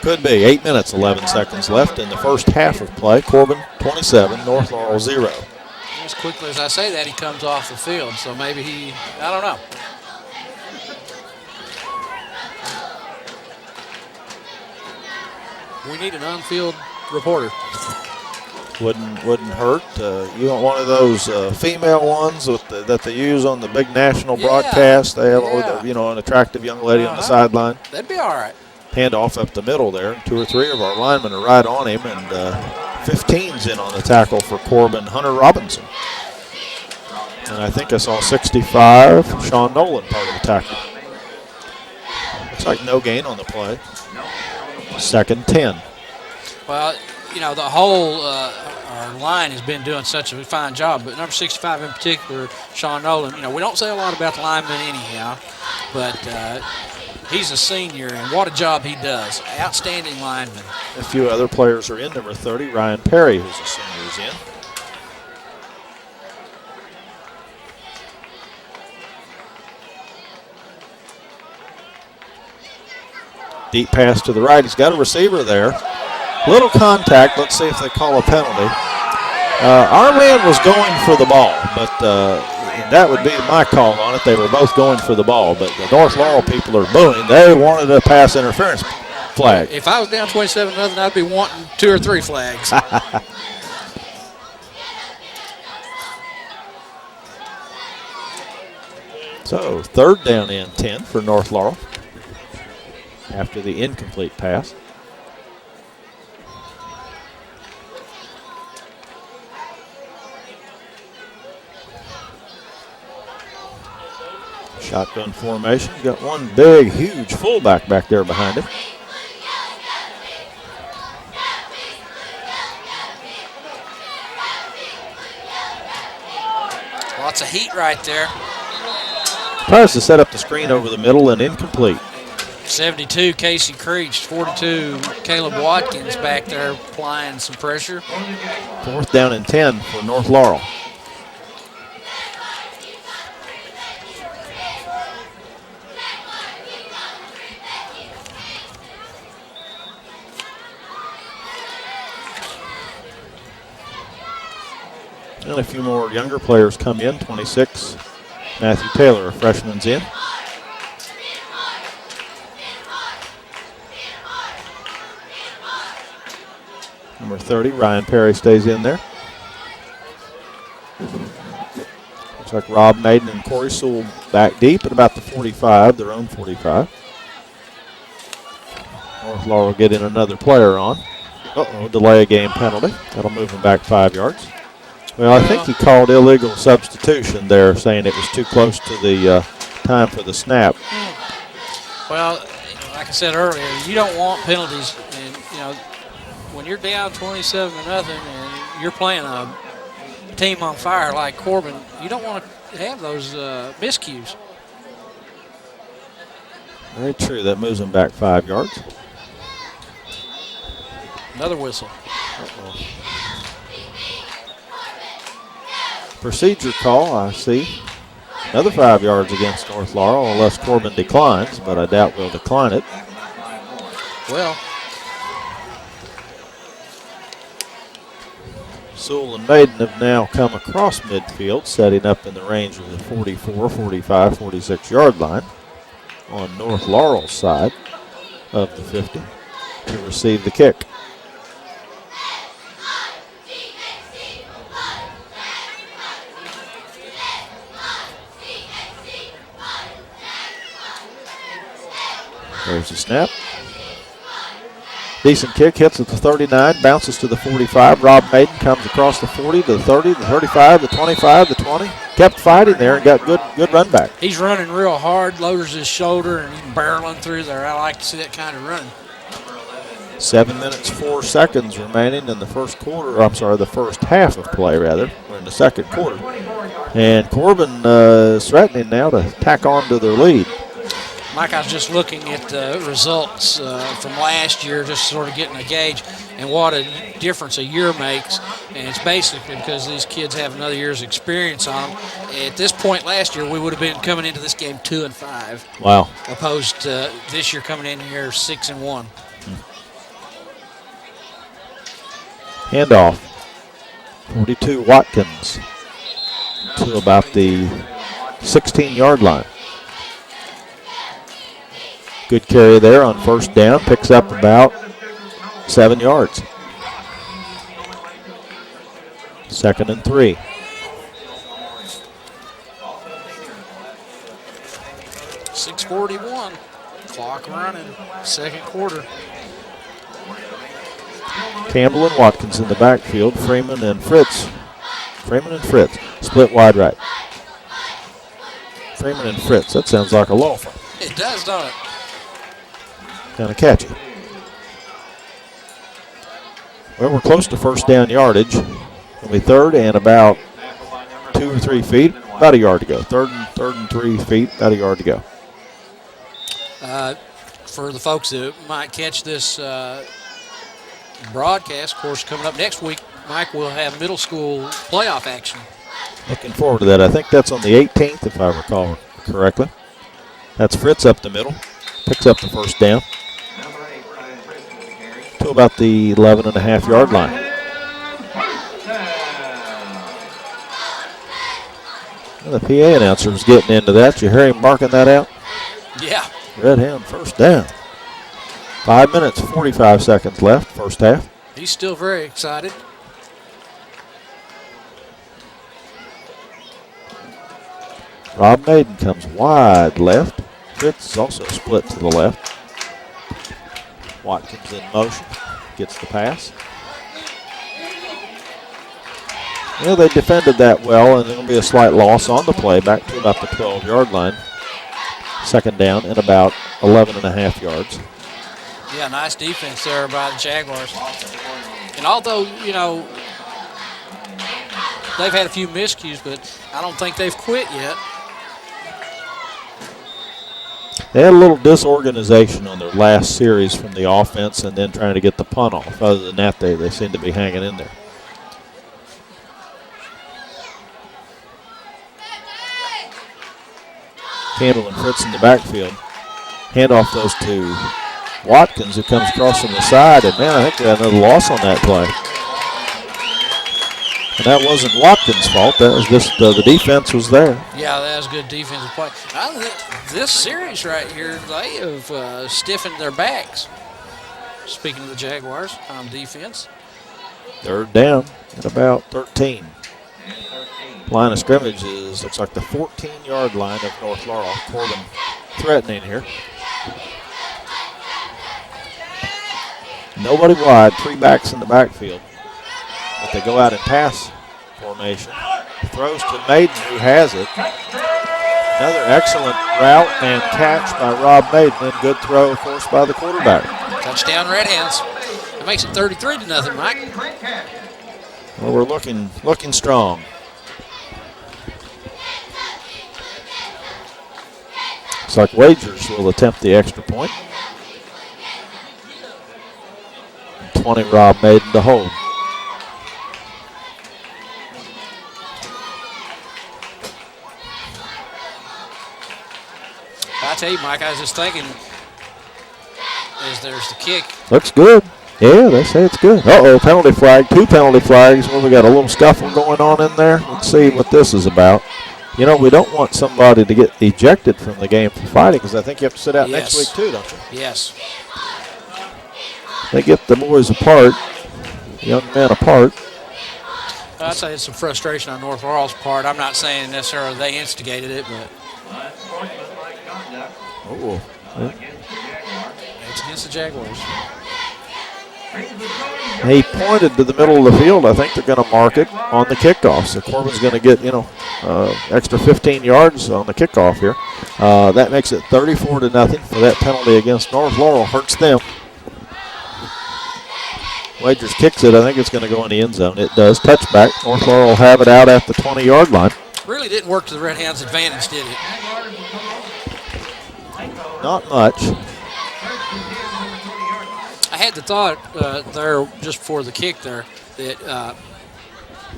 Could be. 8 minutes, 11 seconds left in the first half of play. Corbin 27, North Laurel 0. As quickly as I say that, he comes off the field. So maybe I don't know. We need an on-field reporter. Wouldn't hurt. You want one of those female ones that they use on the big national broadcast. They have an attractive young lady on the sideline. That'd be all right. Handoff up the middle there. 2 or 3 of our linemen are right on him, and 15's in on the tackle for Corbin, Hunter Robinson. And I think I saw 65, Sean Nolan, part of the tackle. Looks like no gain on the play. 2nd 10. Well, the whole our line has been doing such a fine job, but number 65 in particular, Sean Nolan, we don't say a lot about the linemen anyhow, but he's a senior, and what a job he does. Outstanding lineman. A few other players are in. Number 30, Ryan Perry, who's a senior, is in. Deep pass to the right. He's got a receiver there. Little contact. Let's see if they call a penalty. Our man was going for the ball, but that would be my call on it. They were both going for the ball, but the North Laurel people are booing. They wanted a pass interference flag. If I was down 27-0, I'd be wanting 2 or 3 flags. So 3rd down and 10 for North Laurel after the incomplete pass. Shotgun formation. Got one big, huge fullback back there behind him. Lots of heat right there. Tries to set up the screen over the middle and incomplete. 72, Casey Creech. 42, Caleb Watkins back there applying some pressure. 4th down and 10 for North Laurel. And a few more younger players come in. 26, Matthew Taylor, a freshman's in. Number 30, Ryan Perry stays in there. Looks like Rob Maiden and Corey Sewell back deep at about the 45, their own 45. North Laurel get in another player on. Delay a game penalty. That'll move him back 5 yards. Well, I think he called illegal substitution there, saying it was too close to the time for the snap. Well, like I said earlier, you don't want penalties. And, when you're down 27-0 and you're playing a team on fire like Corbin, you don't want to have those miscues. Very true. That moves him back 5 yards. Another whistle. Procedure call, I see. Another 5 yards against North Laurel, unless Corbin declines, but I doubt we'll decline it. Well, Sewell and Maiden have now come across midfield, setting up in the range of the 44, 45, 46-yard line on North Laurel's side of the 50 to receive the kick. There's the snap. Decent kick, hits at the 39, bounces to the 45. Rob Maiden comes across the 40 to the 30, the 35, the 25, the 20. Kept fighting there and got good run back. He's running real hard, lowers his shoulder, and he's barreling through there. I like to see that kind of run. 7 minutes, 4 seconds remaining in the first half of play, rather. We're in the second quarter. And Corbin is threatening now to tack on to their lead. Mike, I was just looking at the results from last year, just sort of getting a gauge, and what a difference a year makes. And it's basically because these kids have another year's experience on them. At this point last year, we would have been coming into this game 2-5. Wow. Opposed to this year coming in here 6-1. Handoff. 42 Watkins to about the 16-yard line. Good carry there on first down. Picks up about 7 yards. 2nd and 3. .641. Clock running. 2nd quarter. Campbell and Watkins in the backfield. Freeman and Fritz. Split wide right. Freeman and Fritz. That sounds like a law firm. It does, don't it? Kind of catchy. Well, we're close to first down yardage. It'll be 3rd and about 2 or 3 feet. About a yard to go. 3rd and 3 feet. About a yard to go. For the folks that might catch this broadcast, of course, coming up next week, Mike will have middle school playoff action. Looking forward to that. I think that's on the 18th, if I recall correctly. That's Fritz up the middle. Picks up the first down to about the 11.5-yard line. Well, the PA announcer is getting into that. You hear him marking that out? Yeah. Redhound first down. 5 minutes, 45 seconds left, first half. He's still very excited. Rob Maiden comes wide left. Fritz is also split to the left. Watkins in motion, gets the pass. Well, they defended that well, and there's going to be a slight loss on the play back to about the 12-yard line. 2nd down and about 11.5 yards. Yeah, nice defense there by the Jaguars. And although, you know, they've had a few miscues, but I don't think they've quit yet. They had a little disorganization on their last series from the offense and then trying to get the punt off. Other than that, they seem to be hanging in there. Campbell and Fritz in the backfield. Hand off those to Watkins, who comes across from the side. And, man, I think they had another loss on that play. And that wasn't Watkins' fault. That was just the defense was there. Yeah, that was good defensive play. This series right here, they have stiffened their backs. Speaking of the Jaguars on defense. 3rd down at about 13. Line of scrimmage looks like the 14-yard line of North Laurel. Corbin threatening here. Nobody wide, 3 backs in the backfield. But they go out in pass formation. Throws to Maiden, who has it. Another excellent route and catch by Rob Maiden. And good throw, of course, by the quarterback. Touchdown Redhounds. It makes it 33-0, Mike. Well, we're looking strong. Looks like Wagers will attempt the extra point. 20 Rob Maiden to hold. I tell you, Mike, I was just thinking, there's the kick. Looks good. Yeah, they say it's good. Uh-oh, penalty flag. 2 penalty flags. Well, we got a little scuffle going on in there. Let's see what this is about. You know, we don't want somebody to get ejected from the game for fighting because I think you have to sit out next week too, don't you? Yes. They get the boys apart, the young men apart. I'd say it's some frustration on North Laurel's part. I'm not saying necessarily they instigated it, but it's against the Jaguars. He pointed to the middle of the field. I think they're going to mark it on the kickoff. So Corbin's going to get, extra 15 yards on the kickoff here. That makes it 34-0 for that penalty against North Laurel. Hurts them. Wagers kicks it. I think it's going to go in the end zone. It does. Touchback. North Laurel will have it out at the 20-yard line. Really didn't work to the Redhounds' advantage, did it? Not much. I had the thought there just before the kick there that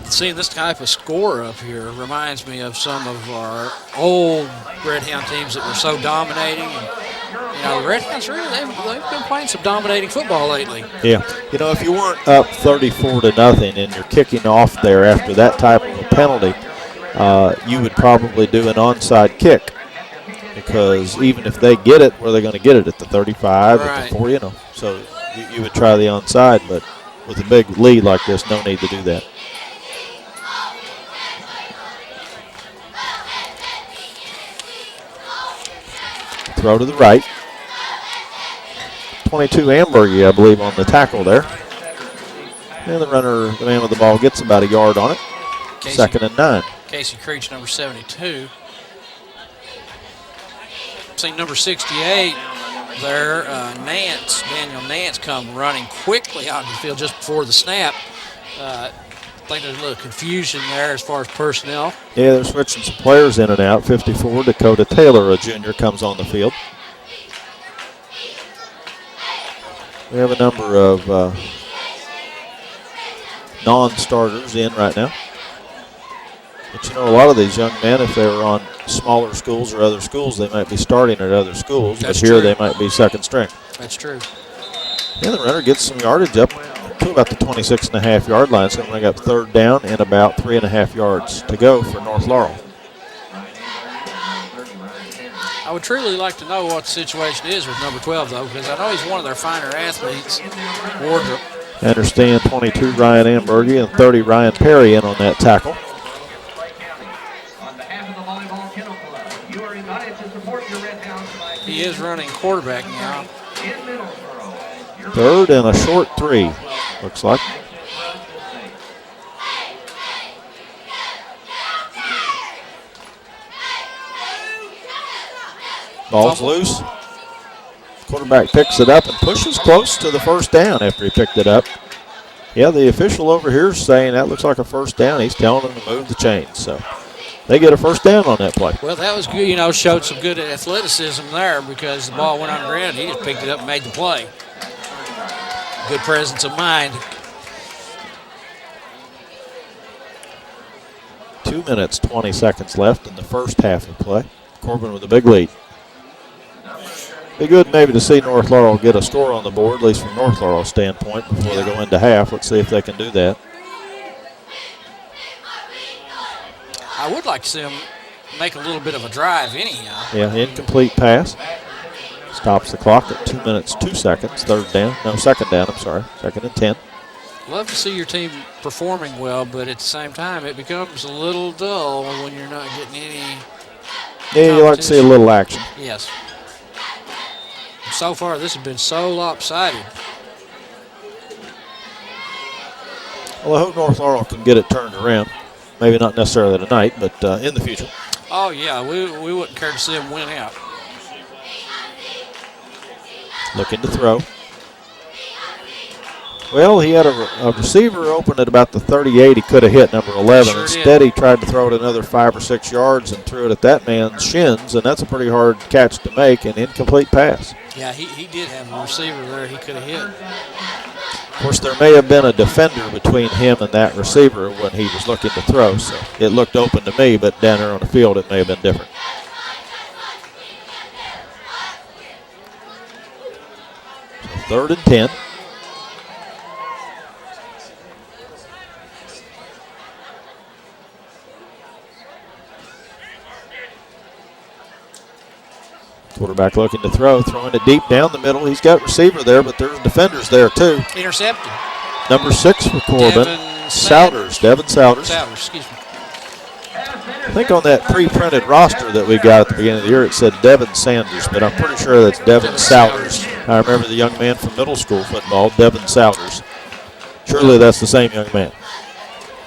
seeing this type of score up here reminds me of some of our old Redhound teams that were so dominating the Redhounds really they've been playing some dominating football lately. Yeah. If you weren't up 34-0 and you're kicking off there after that type of a penalty, you would probably do an onside kick, because even if they get it, where are they going to get it? At the 35, at the 40, So you would try the onside, but with a big lead like this, no need to do that. Throw to the right. 22 Ambergy, I believe, on the tackle there. And the man with the ball, gets about a yard on it. Casey, 2nd and 9. Casey Creech, number 72. Seen number 68 there, Daniel Nance come running quickly out of the field just before the snap. I think there's a little confusion there as far as personnel. Yeah, they're switching some players in and out. 54, Dakota Taylor, a junior, comes on the field. We have a number of non-starters in right now. But a lot of these young men, if they were on smaller schools or other schools, they might be starting at other schools. That's but here true. they might be second string. That's true. And the runner gets some yardage up to about the 26.5-yard line. So we got 3rd down and about 3.5 yards to go for North Laurel. I would truly like to know what the situation is with number 12, though, because I know he's one of their finer athletes. Wardrop. I understand 22 Ryan Ambergy and 30 Ryan Perry in on that tackle. He is running quarterback now. 3rd and a short 3, looks like. Ball's loose. Quarterback picks it up and pushes close to the 1st down after he picked it up. Yeah, the official over here is saying that looks like a 1st down. He's telling them to move the chains. So they get a 1st down on that play. Well, that was good. Showed some good athleticism there because the ball went on the ground. He just picked it up and made the play. Good presence of mind. 2 minutes, 20 seconds left in the first half of play. Corbin with a big lead. Be good maybe to see North Laurel get a score on the board, at least from North Laurel's standpoint, before they go into half. Let's see if they can do that. I would like to see them make a little bit of a drive anyhow. Yeah, incomplete pass. Stops the clock at 2 minutes, 2 seconds. 2nd down. No, 2nd down, I'm sorry. 2nd and 10. Love to see your team performing well, but at the same time, it becomes a little dull when you're not getting any. Yeah, you like to see a little action. Yes. So far, this has been so lopsided. Well, I hope North Laurel can get it turned around. Maybe not necessarily tonight, but in the future. Oh, yeah, we wouldn't care to see them win out. Looking to throw. Well, he had a receiver open at about the 38. He could have hit number 11. Sure Instead, he tried to throw it another 5 or 6 yards and threw it at that man's shins, and that's a pretty hard catch to make, an incomplete pass. Yeah, he did have a receiver there he could have hit. Of course, there may have been a defender between him and that receiver when he was looking to throw, so it looked open to me, but down there on the field it may have been different. So 3rd and 10. Quarterback looking to throw, throwing it deep down the middle. He's got receiver there, but there's defenders there too. Intercepted. Number 6 for Corbin. Devin Souders. Excuse me. I think on that pre-printed roster that we got at the beginning of the year, it said Devin Sanders, but I'm pretty sure that's Devin Souders. I remember the young man from middle school football, Devin Souders. Surely that's the same young man.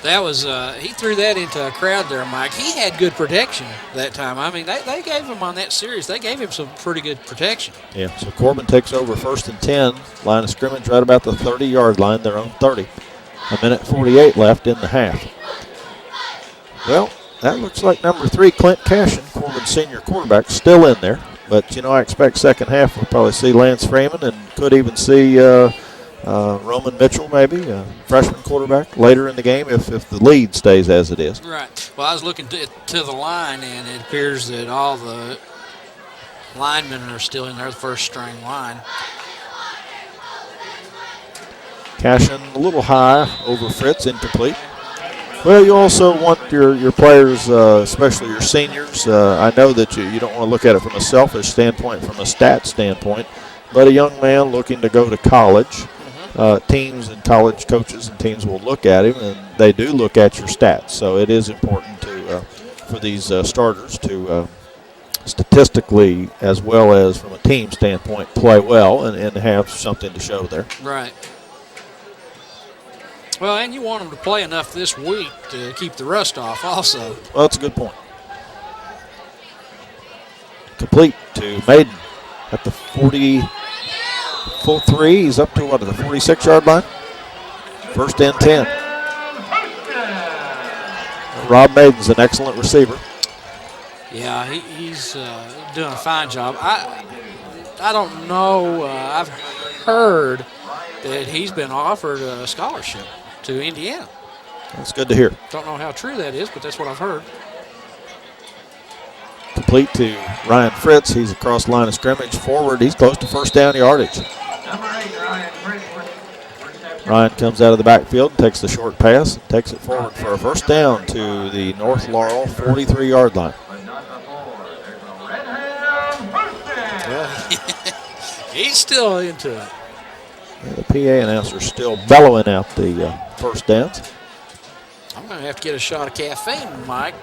That was, he threw that into a crowd there, Mike. He had good protection that time. I mean, they gave him on that series, they gave him some pretty good protection. Yeah, so Corbin takes over 1st and 10. Line of scrimmage right about the 30-yard line, their own 30. 1:48 left in the half. Well, that looks like number 3, Clint Cashin, Corbin's senior quarterback, still in there. But, I expect second half we'll probably see Lance Freeman and could even see Roman Mitchell, maybe, a freshman quarterback, later in the game if the lead stays as it is. Right. Well, I was looking to the line, and it appears that all the linemen are still in there, the first string line. Cashin a little high over Fritz, incomplete. Well, you also want your players, especially your seniors. I know that you don't want to look at it from a selfish standpoint, from a stat standpoint, but a young man looking to go to college, teams and college coaches and teams will look at him, and they do look at your stats. So it is important for these starters to statistically, as well as from a team standpoint, play well and have something to show there. Right. Well, and you want them to play enough this week to keep the rust off also. Well, that's a good point. Complete to Maiden at the 40, full three. He's up to, what, the 46-yard line? First and 10. Rob Maiden's an excellent receiver. Yeah, he's doing a fine job. I don't know. I've heard that he's been offered a scholarship to Indiana. That's good to hear. Don't know how true that is, but that's what I've heard. Complete to Ryan Fritz. He's across the line of scrimmage forward. He's close to first down yardage. Ryan comes out of the backfield and takes the short pass and takes it forward for a first down to the North Laurel 43-yard line. He's still into it. And the PA announcer's still bellowing out the first downs. I'm going to have to get a shot of caffeine, Mike.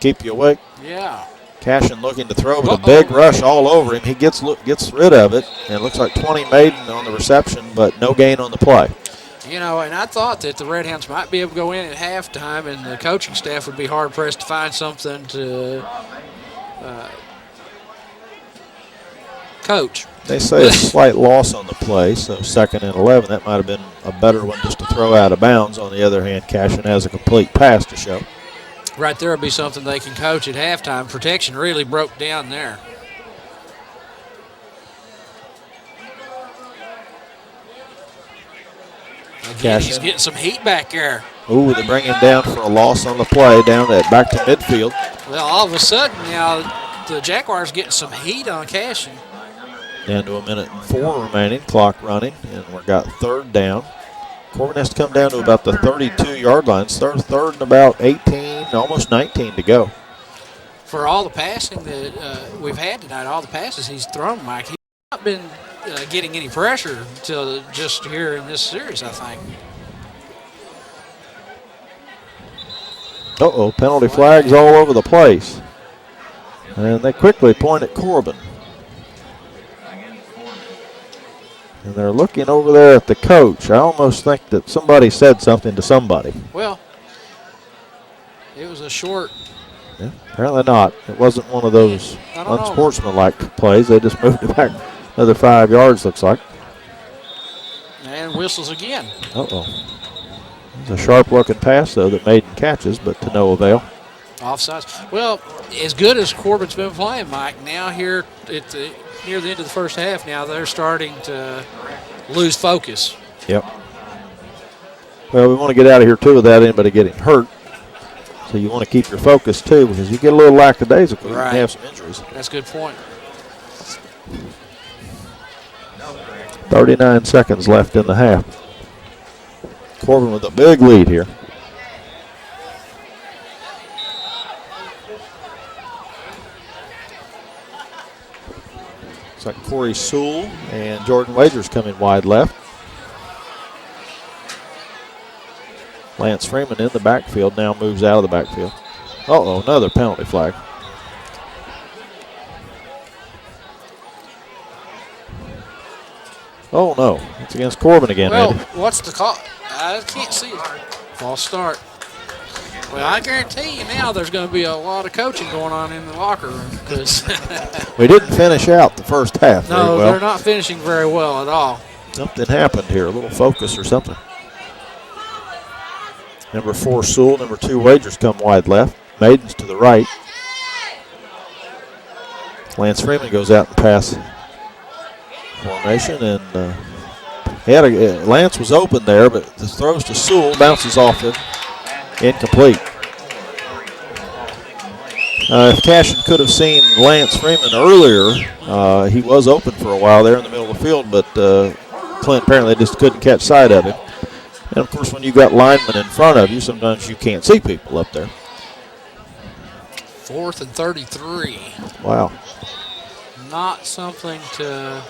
Keep you awake. Yeah. Cashin looking to throw, but a big rush all over him. He gets rid of it, and it looks like 20 Maiden on the reception, but no gain on the play. You know, and I thought that the Redhounds might be able to go in at halftime, and the coaching staff would be hard-pressed to find something to coach. They say a slight loss on the play, so 2nd and 11. That might have been a better one just to throw out of bounds. On the other hand, Cashin has a complete pass to show. Right there would be something they can coach at halftime. Protection really broke down there. Again, he's getting some heat back there. Ooh, they bring him down for a loss on the play, down at back to midfield. Well, all of a sudden now the Jaguars getting some heat on Cashin. Down to 1:04 remaining, clock running, and we've got third down. Corbin has to come down to about the 32-yard line. Third and about 18, almost 19 to go. For all the passing that we've had tonight, all the passes he's thrown, Mike, he's not been getting any pressure until just here in this series, I think. Uh-oh, penalty flags all over the place. And they quickly point at Corbin. And they're looking over there at the coach. I almost think that somebody said something to somebody. Well, it was a short. Yeah, apparently not. It wasn't one of those unsportsmanlike plays. They just moved it back another 5 yards, looks like. And whistles again. Uh-oh. It's a sharp-looking pass, though, that Maiden catches, but to no avail. Offsides. Well, as good as Corbin's been playing, Mike, now here at near the end of the first half, now they're starting to lose focus. Yep. Well, we want to get out of here, too, without anybody getting hurt. So you want to keep your focus, too, because you get a little lackadaisical. You can have some injuries. That's a good point. 39 seconds left in the half. Corbin with a big lead here. Looks like Corey Sewell and Jordan Wagers coming wide left. Lance Freeman in the backfield now moves out of the backfield. Uh-oh, another penalty flag. Oh, no. It's against Corbin again, Well, Andy. what's the call? I can't see it. False start. Well, I guarantee you now there's going to be a lot of coaching going on in the locker room. Because we didn't finish out the first half very no, well. they're not finishing very well at all. Something happened here, a little focus or something. Number 4, Sewell. Number 2, Wagers come wide left. Maiden's to the right. Lance Freeman goes out and pass formation, and Lance was open there, but the throws to Sewell, bounces off it, incomplete. If Cashin could have seen Lance Freeman earlier, he was open for a while there in the middle of the field, but Clint apparently just couldn't catch sight of him. And, of course, when you've got linemen in front of you, sometimes you can't see people up there. 4th and 33. Wow. Not something to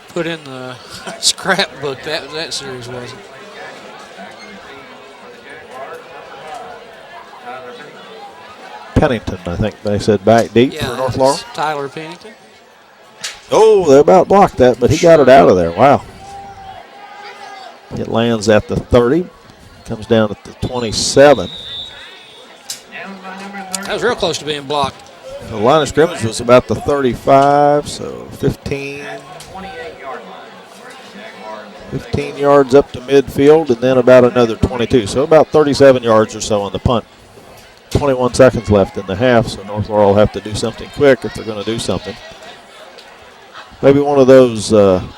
put in the scrapbook. That series wasn't. Pennington, I think they said, back deep for North Laurel. Tyler Pennington. Oh, they about blocked that, but he got it out of there. Wow. It lands at the 30, comes down at the 27. That was real close to being blocked. The line of scrimmage was about the 35, so 15 yards up to midfield, and then about another 22. So about 37 yards or so on the punt. 21 seconds left in the half, so North Laurel will have to do something quick if they're going to do something. Maybe one of those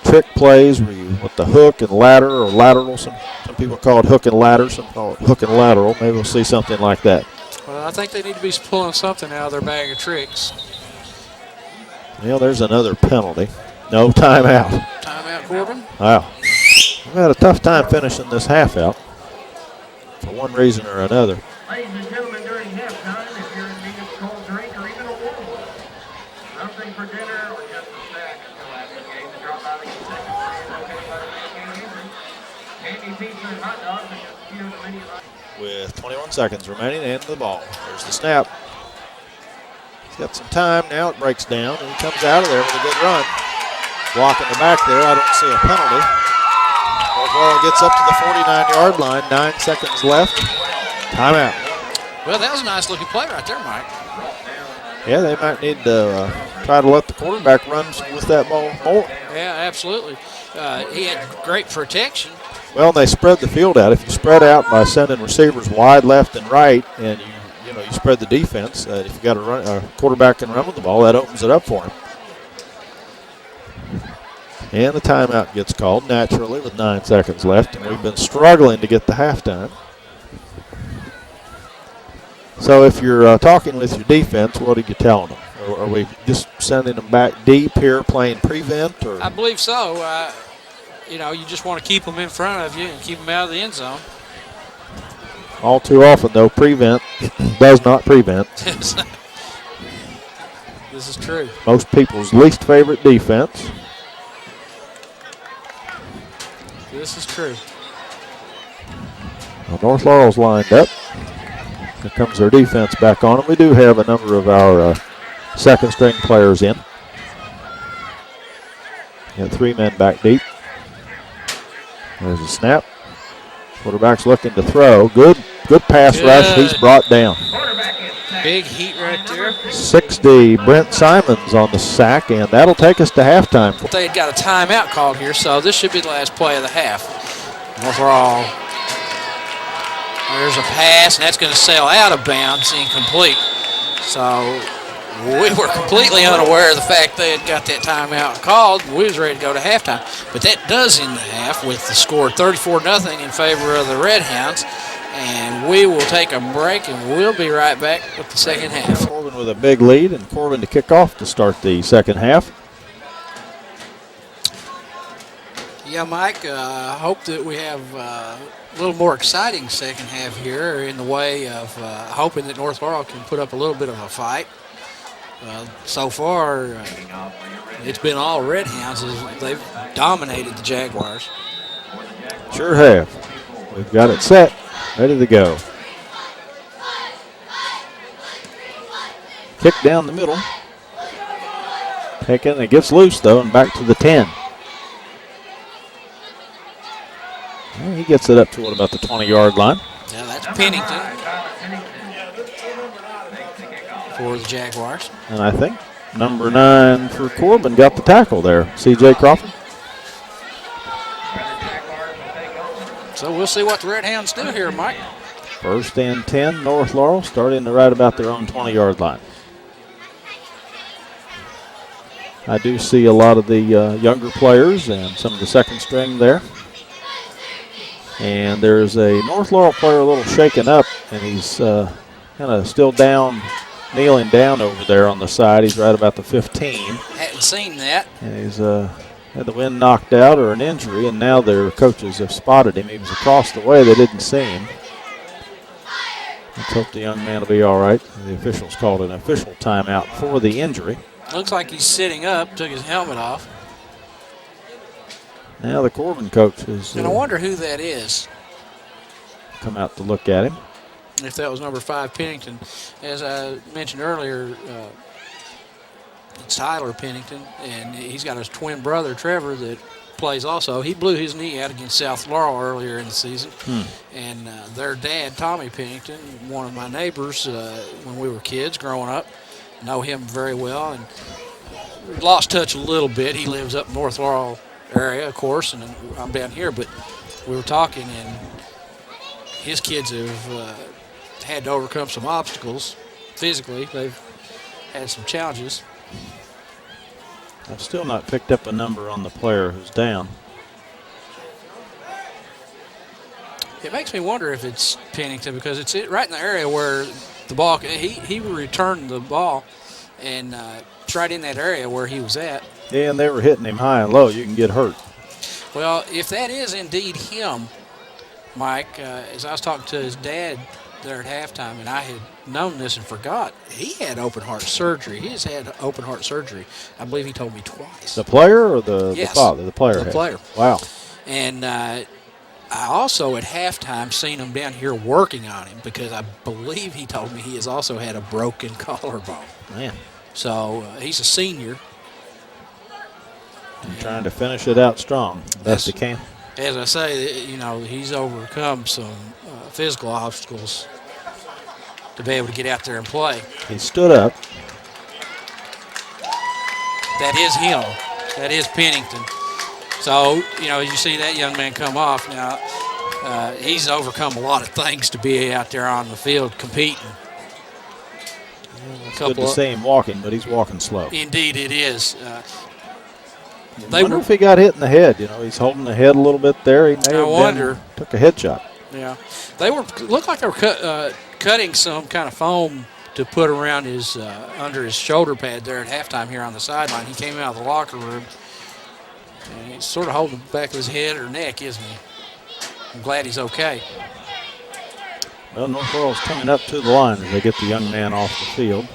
trick plays where you with the hook and ladder or lateral. Some people call it hook and ladder, some call it hook and lateral. Maybe we'll see something like that. Well, I think they need to be pulling something out of their bag of tricks. Well, there's another penalty. No, timeout. Timeout, Corbin. Wow. We've had a tough time finishing this half out for one reason or another. Ladies and gentlemen, during halftime, if you're in need of a cold drink or even a warm one, something for dinner or just a snack until after the game, to drop by the concession stand located by the main game entrance. Candy, pizza, and hot dogs are just a few of the many. With 21 seconds remaining and the ball. There's the snap. He's got some time. Now it breaks down, and he comes out of there with a good run. Blocking the back there. I don't see a penalty. North Laurel gets up to the 49-yard line. 9 seconds left. Timeout. Well, that was a nice looking play right there, Mike. Yeah, they might need to try to let the quarterback run with that ball more. Yeah, absolutely. He had great protection. Well, they spread the field out. If you spread out by sending receivers wide left and right, and you spread the defense, if you got a quarterback can run with the ball, that opens it up for him. And the timeout gets called naturally with 9 seconds left, and we've been struggling to get the halftime. So if you're talking with your defense, what are you telling them? Are we just sending them back deep here, playing prevent? Or? I believe so. You just want to keep them in front of you and keep them out of the end zone. All too often, though, prevent does not prevent. This is true. Most people's least favorite defense. This is true. Well, North Laurel's lined up. Here comes their defense back on them. We do have a number of our second-string players in. Got 3 men back deep. There's a snap. Quarterback's looking to throw. Good pass rush. He's brought down. Big heat right there. 60, Brent Simons on the sack, and that'll take us to halftime. They had got a timeout called here, so this should be the last play of the half. North Laurel. There's a pass, and that's going to sail out of bounds, incomplete. So we were completely unaware of the fact they had got that timeout called. We was ready to go to halftime. But that does end the half with the score 34-0 in favor of the Redhounds. And we will take a break, and we'll be right back with the second half. Corbin with a big lead, and Corbin to kick off to start the second half. Yeah, Mike, I hope that we have a little more exciting second half here in the way of hoping that North Laurel can put up a little bit of a fight. So far, it's been all Redhounds. They've dominated the Jaguars. Sure have. We've got it set, ready to go. Kick down the middle. Taken, it gets loose though, and back to the 10. Well, he gets it up to about the 20-yard line. Yeah, that's Pennington for the Jaguars. And I think number 9 for Corbin got the tackle there. C.J. Crawford. So we'll see what the Redhounds do here, Mike. 1st and 10, North Laurel, starting to right about their own 20-yard line. I do see a lot of the younger players and some of the second string there. And there's a North Laurel player a little shaken up, and he's kind of still down, kneeling down over there on the side. He's right about the 15. Hadn't seen that. And he's had the wind knocked out or an injury, and now their coaches have spotted him. He was across the way. They didn't see him. Let's hope the young man will be all right. The officials called an official timeout for the injury. Looks like he's sitting up, took his helmet off. Now the Corbin coach has And I wonder who that is. come out to look at him. If that was number 5, Pennington. As I mentioned earlier, it's Tyler Pennington, and he's got his twin brother, Trevor, that plays also. He blew his knee out against South Laurel earlier in the season. And their dad, Tommy Pennington, one of my neighbors when we were kids growing up, know him very well. And lost touch a little bit. He lives up North Laurel area, of course, and I'm down here. But we were talking, and his kids have had to overcome some obstacles physically. They've had some challenges. I've still not picked up a number on the player who's down. It makes me wonder if it's Pennington, because it's right in the area where the ball, he returned the ball, and it's right in that area where he was at. Yeah, and they were hitting him high and low. You can get hurt. Well, if that is indeed him, Mike, as I was talking to his dad there at halftime, and I had known this and forgot, he had open heart surgery. He has had open heart surgery. I believe he told me twice. The player or the Yes. father? The player. The player. Wow. And I also at halftime seen him down here working on him, because I believe he told me he has also had a broken collarbone. Man. So he's a senior. And trying to finish it out strong, best he can. As I say, he's overcome some physical obstacles to be able to get out there and play. He stood up. That is him. That is Pennington. So, you see that young man come off. Now, he's overcome a lot of things to be out there on the field competing. It's good to see him walking, but he's walking slow. Indeed, it is. I wonder if he got hit in the head. He's holding the head a little bit there. He may have took a headshot. Yeah, looked like they were cutting some kind of foam to put around his under his shoulder pad there at halftime here on the sideline. He came out of the locker room, and he's sort of holding the back of his head or neck, isn't he? I'm glad he's okay. Well, North Laurel's coming up to the line as they get the young man off the field.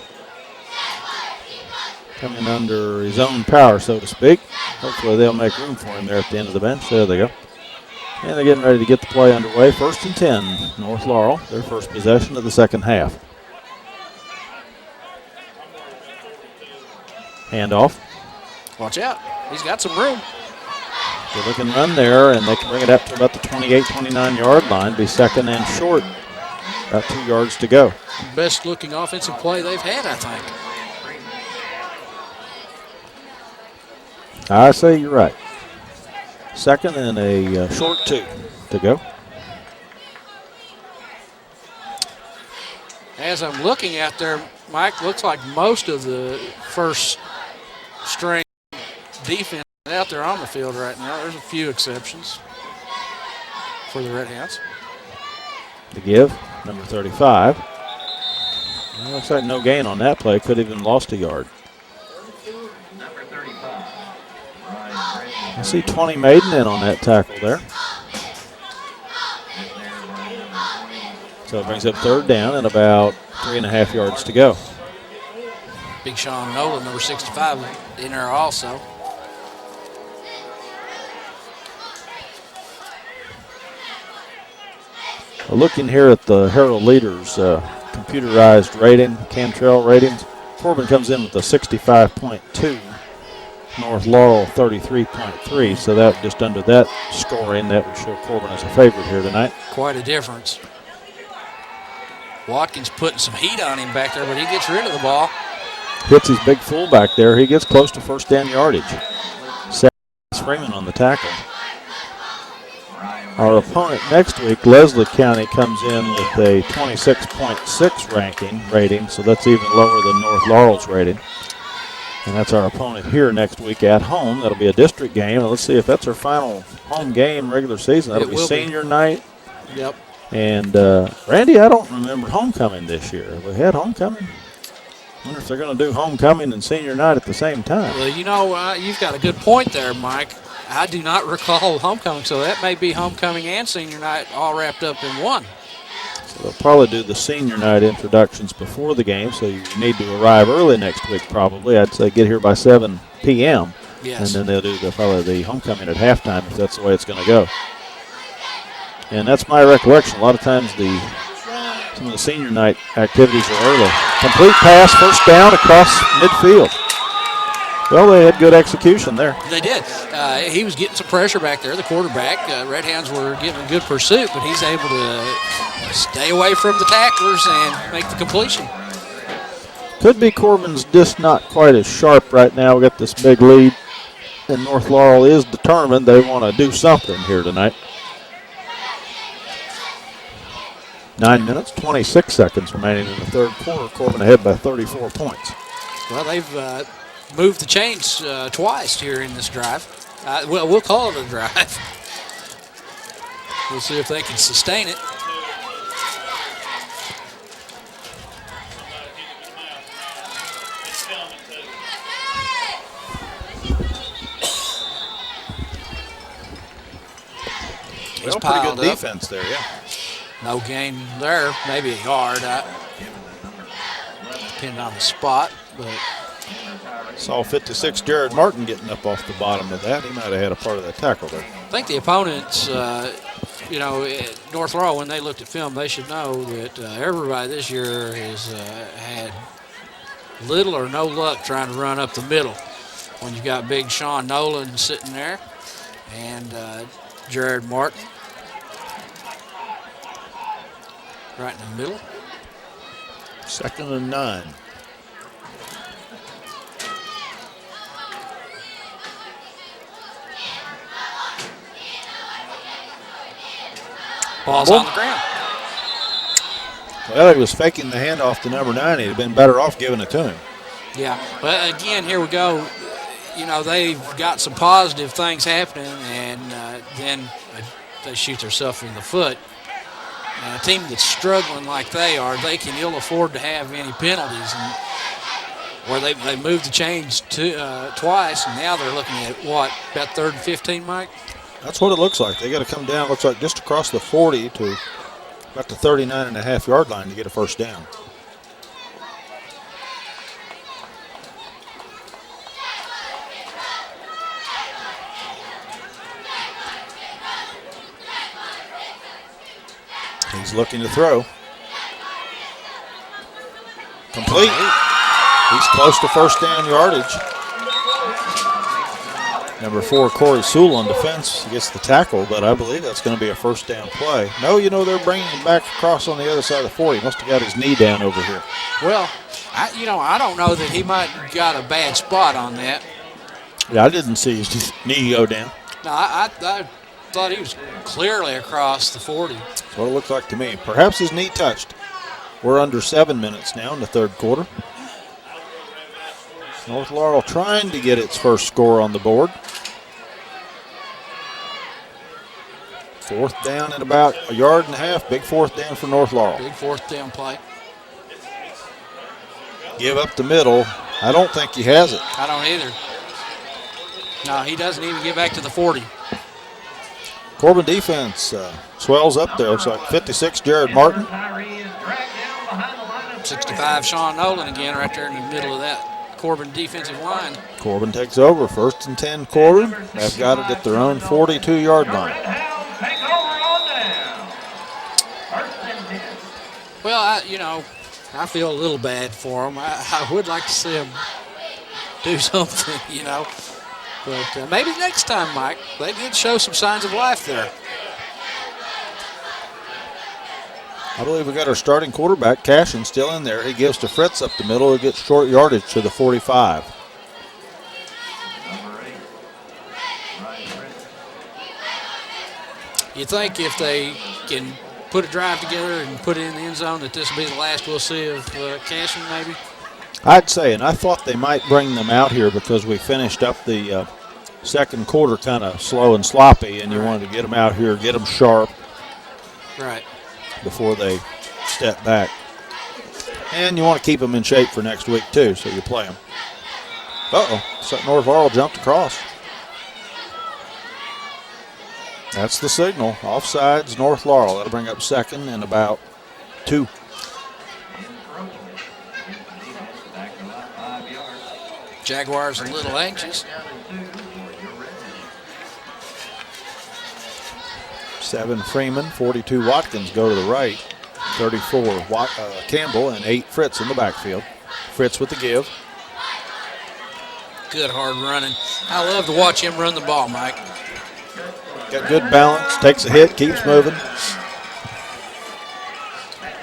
Coming under his own power, so to speak. Hopefully they'll make room for him there at the end of the bench. There they go. And they're getting ready to get the play underway. 1st and 10, North Laurel, their first possession of the second half. Handoff. Watch out. He's got some room. Good looking run there, and they can bring it up to about the 28, 29-yard line. Be second and short. About 2 yards to go. Best looking offensive play they've had, I think. I say you're right. Second and a short 2 to go. As I'm looking out there, Mike, looks like most of the first string defense out there on the field right now. There's a few exceptions for the Redhounds. To give, number 35. Well, looks like no gain on that play. Could have even lost a yard. I see 20 Maiden in on that tackle there. So it brings up 3rd down and about 3.5 yards to go. Big Sean Nolan, number 65, in there also. Looking here at the Herald Leaders computerized rating, Cantrell ratings, Corbin comes in with a 65.2. North Laurel 33.3, so that just under that scoring, that would show Corbin as a favorite here tonight. Quite a difference. Watkins putting some heat on him back there, but he gets rid of the ball. Hits his big fullback there. He gets close to first down yardage. Freeman on the tackle. Our opponent next week, Leslie County, comes in with a 26.6 rating, so that's even lower than North Laurel's rating. And that's our opponent here next week at home. That'll be a district game. Let's see if that's our final home game regular season. That'll be senior night. Yep. And Randy, I don't remember homecoming this year. Have we had homecoming? I wonder if they're going to do homecoming and senior night at the same time. Well, you know, you've got a good point there, Mike. I do not recall homecoming, so that may be homecoming and senior night all wrapped up in one. So they'll probably do the senior night introductions before the game, so you need to arrive early next week probably. I'd say get here by 7 p.m. Yes. And then they'll do probably the homecoming at halftime if that's the way it's going to go. And that's my recollection. A lot of times some of the senior night activities are early. Complete pass, first down across midfield. Well, they had good execution there. They did. He was getting some pressure back there, the quarterback. Redhounds were getting a good pursuit, but he's able to stay away from the tacklers and make the completion. Could be Corbin's just not quite as sharp right now. We got this big lead, and North Laurel is determined they want to do something here tonight. 9 minutes, 26 seconds remaining in the third quarter. Corbin ahead by 34 points. Well, they've moved the chains twice here in this drive. Well, we'll call it a drive. We'll see if they can sustain it. Well, pretty good defense there, yeah. No gain there, maybe a yard. Depending on the spot, but saw 56 Jared Martin getting up off the bottom of that. He might have had a part of that tackle there. I think the opponents, North Laurel, when they looked at film, they should know that everybody this year has had little or no luck trying to run up the middle. When you've got big Sean Nolan sitting there and Jared Martin right in the middle. 2nd and 9. Ball's on the ground. Well, he was faking the handoff to number 9. He'd have been better off giving it to him. Yeah, but again, here we go. You know, they've got some positive things happening, and then they shoot themselves in the foot. And a team that's struggling like they are, they can ill afford to have any penalties. And where they moved the chains twice, and now they're looking at, what, about 3rd and 15, Mike? That's what it looks like. They got to come down, looks like just across the 40 to about the 39.5-yard line to get a first down. He's looking to throw. Complete. He's close to first down yardage. Number 4, Corey Sewell on defense gets the tackle, but I believe that's going to be a first down play. No, you know, they're bringing him back across on the other side of the 40. He must have got his knee down over here. Well, I don't know that he might have got a bad spot on that. Yeah, I didn't see his knee go down. No, I thought he was clearly across the 40. That's what it looks like to me. Perhaps his knee touched. We're under 7 minutes now in the third quarter. North Laurel trying to get its first score on the board. 4th down at about 1.5 yards. Big 4th down for North Laurel. Big 4th down play. Give up the middle. I don't think he has it. I don't either. No, he doesn't even get back to the 40. Corbin defense swells up there. Looks like 56 Jared Martin. 65 Sean Nolan again right there in the middle of that Corbin defensive line. Corbin takes over. 1st and 10 Corbin. They've got it at their own 42-yard line. Well, I feel a little bad for him. I would like to see him do something, But maybe next time, Mike. They did show some signs of life there. I believe we got our starting quarterback, Cashin, still in there. He gives to Fritz up the middle. He gets short yardage to the 45. You think if they can put a drive together and put it in the end zone that this will be the last we'll see of Cashin, maybe? I'd say, and I thought they might bring them out here because we finished up the second quarter kind of slow and sloppy, and you wanted to get them out here, get them sharp. Right. before they step back. And you want to keep them in shape for next week, too, so you play them. So North Laurel jumped across. That's the signal. Offsides, North Laurel. That'll bring up second and about 2. Jaguars a little anxious. 7 Freeman, 42 Watkins go to the right. 34 Campbell and 8 Fritz in the backfield. Fritz with the give. Good hard running. I love to watch him run the ball, Mike. Got good balance, takes a hit, keeps moving.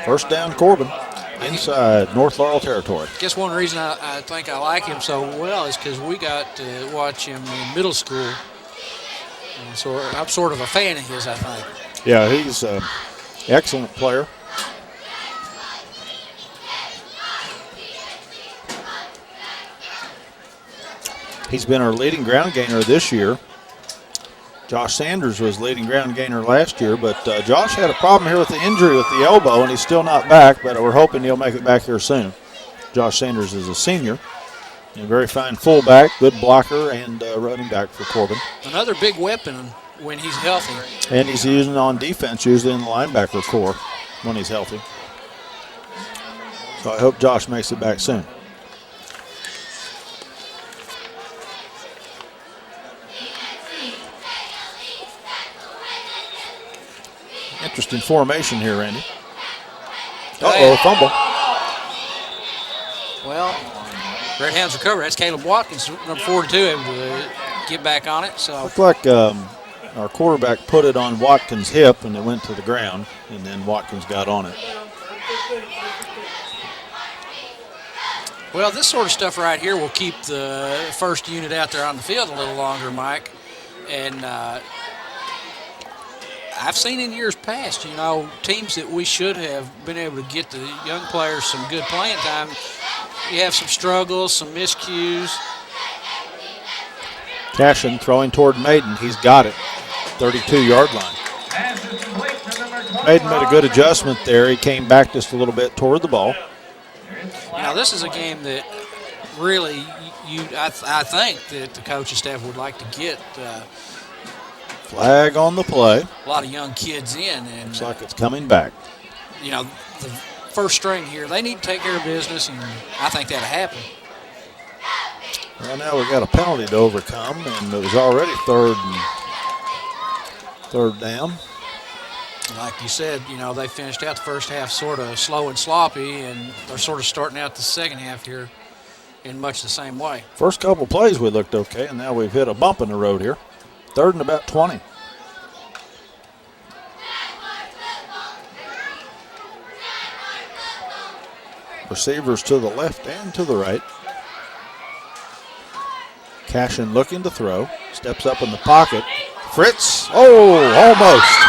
First down, Corbin, inside North Laurel territory. Guess one reason I think I like him so well is because we got to watch him in middle school. And so I'm sort of a fan of his, I think. Yeah, he's an excellent player. He's been our leading ground gainer this year. Josh Sanders was leading ground gainer last year, but Josh had a problem here with the injury with the elbow, and he's still not back, but we're hoping he'll make it back here soon. Josh Sanders is a senior. A very fine fullback, good blocker, and running back for Corbin. Another big weapon when he's healthy. And he's using on defense, usually in the linebacker core when he's healthy. So I hope Josh makes it back soon. Interesting formation here, Randy. Fumble. Well, Redhound's recovered. That's Caleb Watkins, number 42, able to get back on it. So looked like our quarterback put it on Watkins' hip, and it went to the ground, and then Watkins got on it. Well, this sort of stuff right here will keep the first unit out there on the field a little longer, Mike. And I've seen in years past, teams that we should have been able to get the young players some good playing time. You have some struggles, some miscues. Cashin throwing toward Maiden. He's got it. 32-yard line. Maiden made a good adjustment there. He came back just a little bit toward the ball. Now, this is a game that really I think that the coaching staff would like to get Flag on the play. a lot of young kids in. And looks like it's coming back. The first string here, they need to take care of business, and I think that'll happen. Well, now we've got a penalty to overcome, and it was already third down. Like you said, they finished out the first half sort of slow and sloppy, and they're sort of starting out the second half here in much the same way. First couple plays we looked okay, and now we've hit a bump in the road here. 3rd and about 20. Receivers to the left and to the right. Cashin looking to throw. Steps up in the pocket. Fritz. Almost.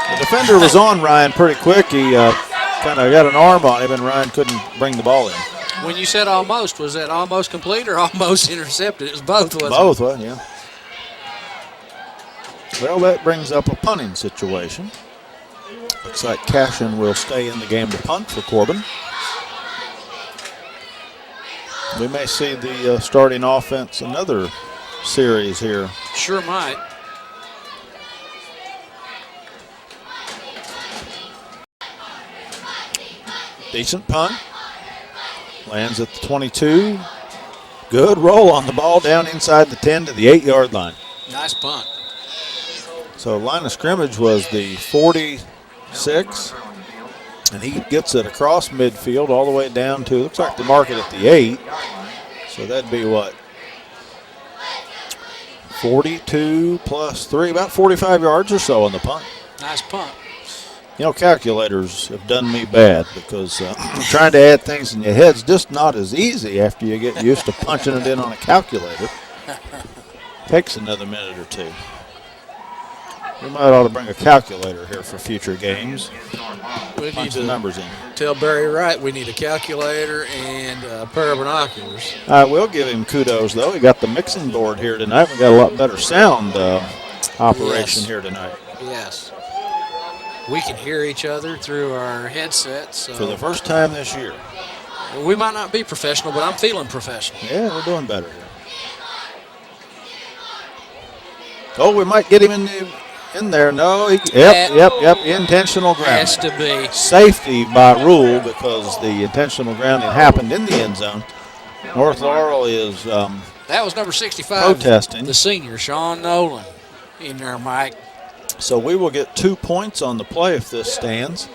The defender was on Ryan pretty quick. He kind of got an arm on him, and Ryan couldn't bring the ball in. When you said almost, was that almost complete or almost intercepted? It was both, wasn't it? Both, well, yeah. Well, that brings up a punting situation. Looks like Cashin will stay in the game to punt for Corbin. We may see the starting offense another series here. Sure might. Decent punt. Lands at the 22. Good roll on the ball down inside the 10 to the 8-yard line. Nice punt. So line of scrimmage was the 46, and he gets it across midfield all the way down to, looks like the market at the 8. So that'd be what? 42 plus 3, about 45 yards or so on the punt. Nice punt. Calculators have done me bad because trying to add things in your head's just not as easy after you get used to punching it in on a calculator. Takes another minute or two. We might ought to bring a calculator here for future games. We Punch the numbers in. Tell Barry Wright we need a calculator and a pair of binoculars. I will give him kudos, though. We got the mixing board here tonight. We got a lot better sound operation here tonight. Yes. we can hear each other through our headsets. So For the first time this year. we might not be professional, but I'm feeling professional. Yeah, we're doing better here. Oh, we might get him in there. No, yep. Intentional grounding. Has to be. Safety by rule because the intentional grounding happened in the end zone. North Laurel is That was number 65. protesting. The senior, Sean Nolan, in there, Mike. So we will get 2 points on the play if this stands.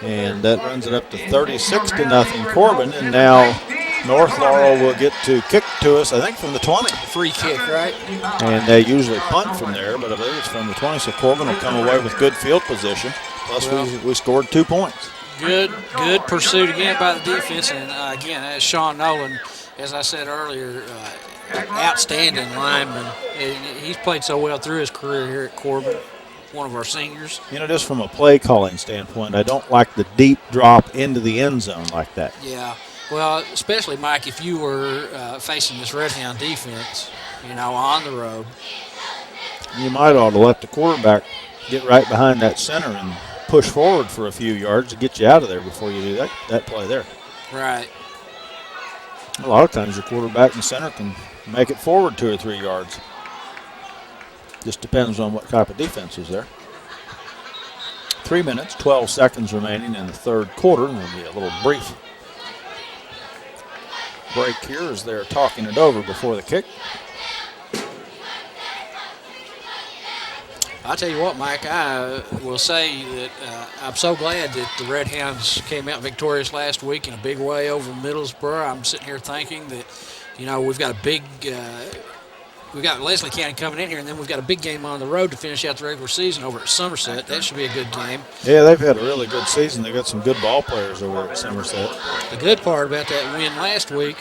And that runs it up to 36-0 Corbin. And now North Laurel will get to kick to us, I think, from the 20. Free kick, right? And they usually punt from there, but I believe it's from the 20. So Corbin will come away with good field position. Plus, we scored 2 points. Good pursuit again by the defense. And again, that's Sean Nolan, as I said earlier, outstanding lineman. And he's played so well through his career here at Corbin, one of our seniors. You know, just from a play calling standpoint, I don't like the deep drop into the end zone like that. Yeah. Well, especially, Mike, if you were facing this Redhound defense, on the road. You might ought to let the quarterback get right behind that center and push forward for a few yards to get you out of there before you do that play there. Right. A lot of times your quarterback and center can make it forward 2 or 3 yards. Just depends on what type of defense is there. 3 minutes, 12 seconds remaining in the third quarter, and there'll be a little brief break here as they're talking it over before the kick. I'll tell you what, Mike, I will say that I'm so glad that the Redhounds came out victorious last week in a big way over Middlesboro. I'm sitting here thinking that, we've got a big we've got Leslie County coming in here, and then we've got a big game on the road to finish out the regular season over at Somerset. That should be a good game. Yeah, they've had a really good season. They've got some good ball players over at Somerset. The good part about that win last week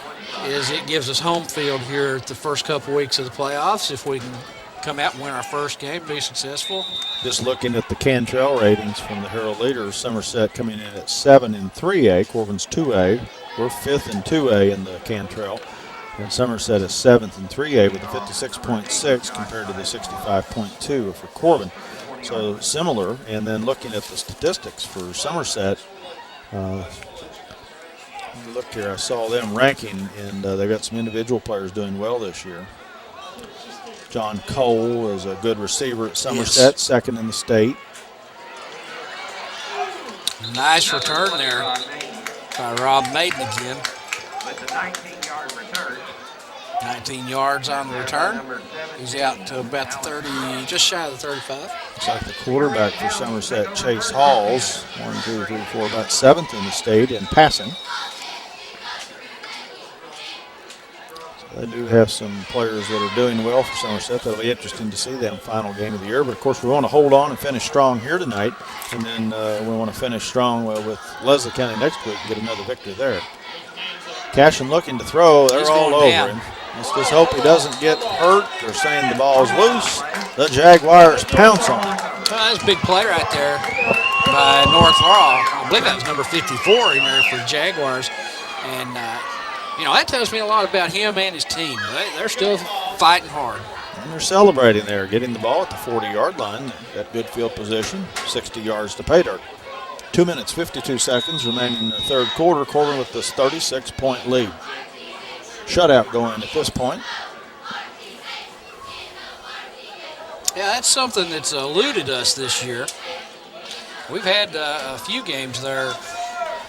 is it gives us home field here at the first couple weeks of the playoffs if we can come out and win our first game, be successful. Just looking at the Cantrell ratings from the Herald Leaders, Somerset coming in at 7 in 3A, Corbin's 2A. We're 5th in 2A in the Cantrell. And Somerset is 7th in 3A with a 56.6 compared to the 65.2 for Corbin. So similar. And then looking at the statistics for Somerset, look here, I saw them ranking, and they've got some individual players doing well this year. John Cole is a good receiver at Somerset, yes. 2nd in the state. Nice return there by Rob Maiden again. With the 19-yard return. 19 yards on the return. He's out to about the 30, just shy of the 35. Looks like the quarterback for Somerset, Chase Halls, 1, 2, 3, 4, about 7th in the state in passing. They do have some players that are doing well for Somerset. That'll be interesting to see them final game of the year. But, of course, we want to hold on and finish strong here tonight. And then we want to finish strong with Leslie County next week and get another victory there. Cashin looking to throw. They're all over him. Let's just hope he doesn't get hurt. They're saying the ball's loose. The Jaguars pounce on him. Well, that's a big play right there by North Laurel. I believe that was number 54 in there for the Jaguars. And, that tells me a lot about him and his team. They're still fighting hard. And they're celebrating there, getting the ball at the 40-yard line. Got good field position, 60 yards to pay dirt. 2 minutes, 52 seconds remaining in the third quarter. Corbin with this 36-point lead. Shutout going at this point. Yeah, that's something that's eluded us this year. We've had a few games there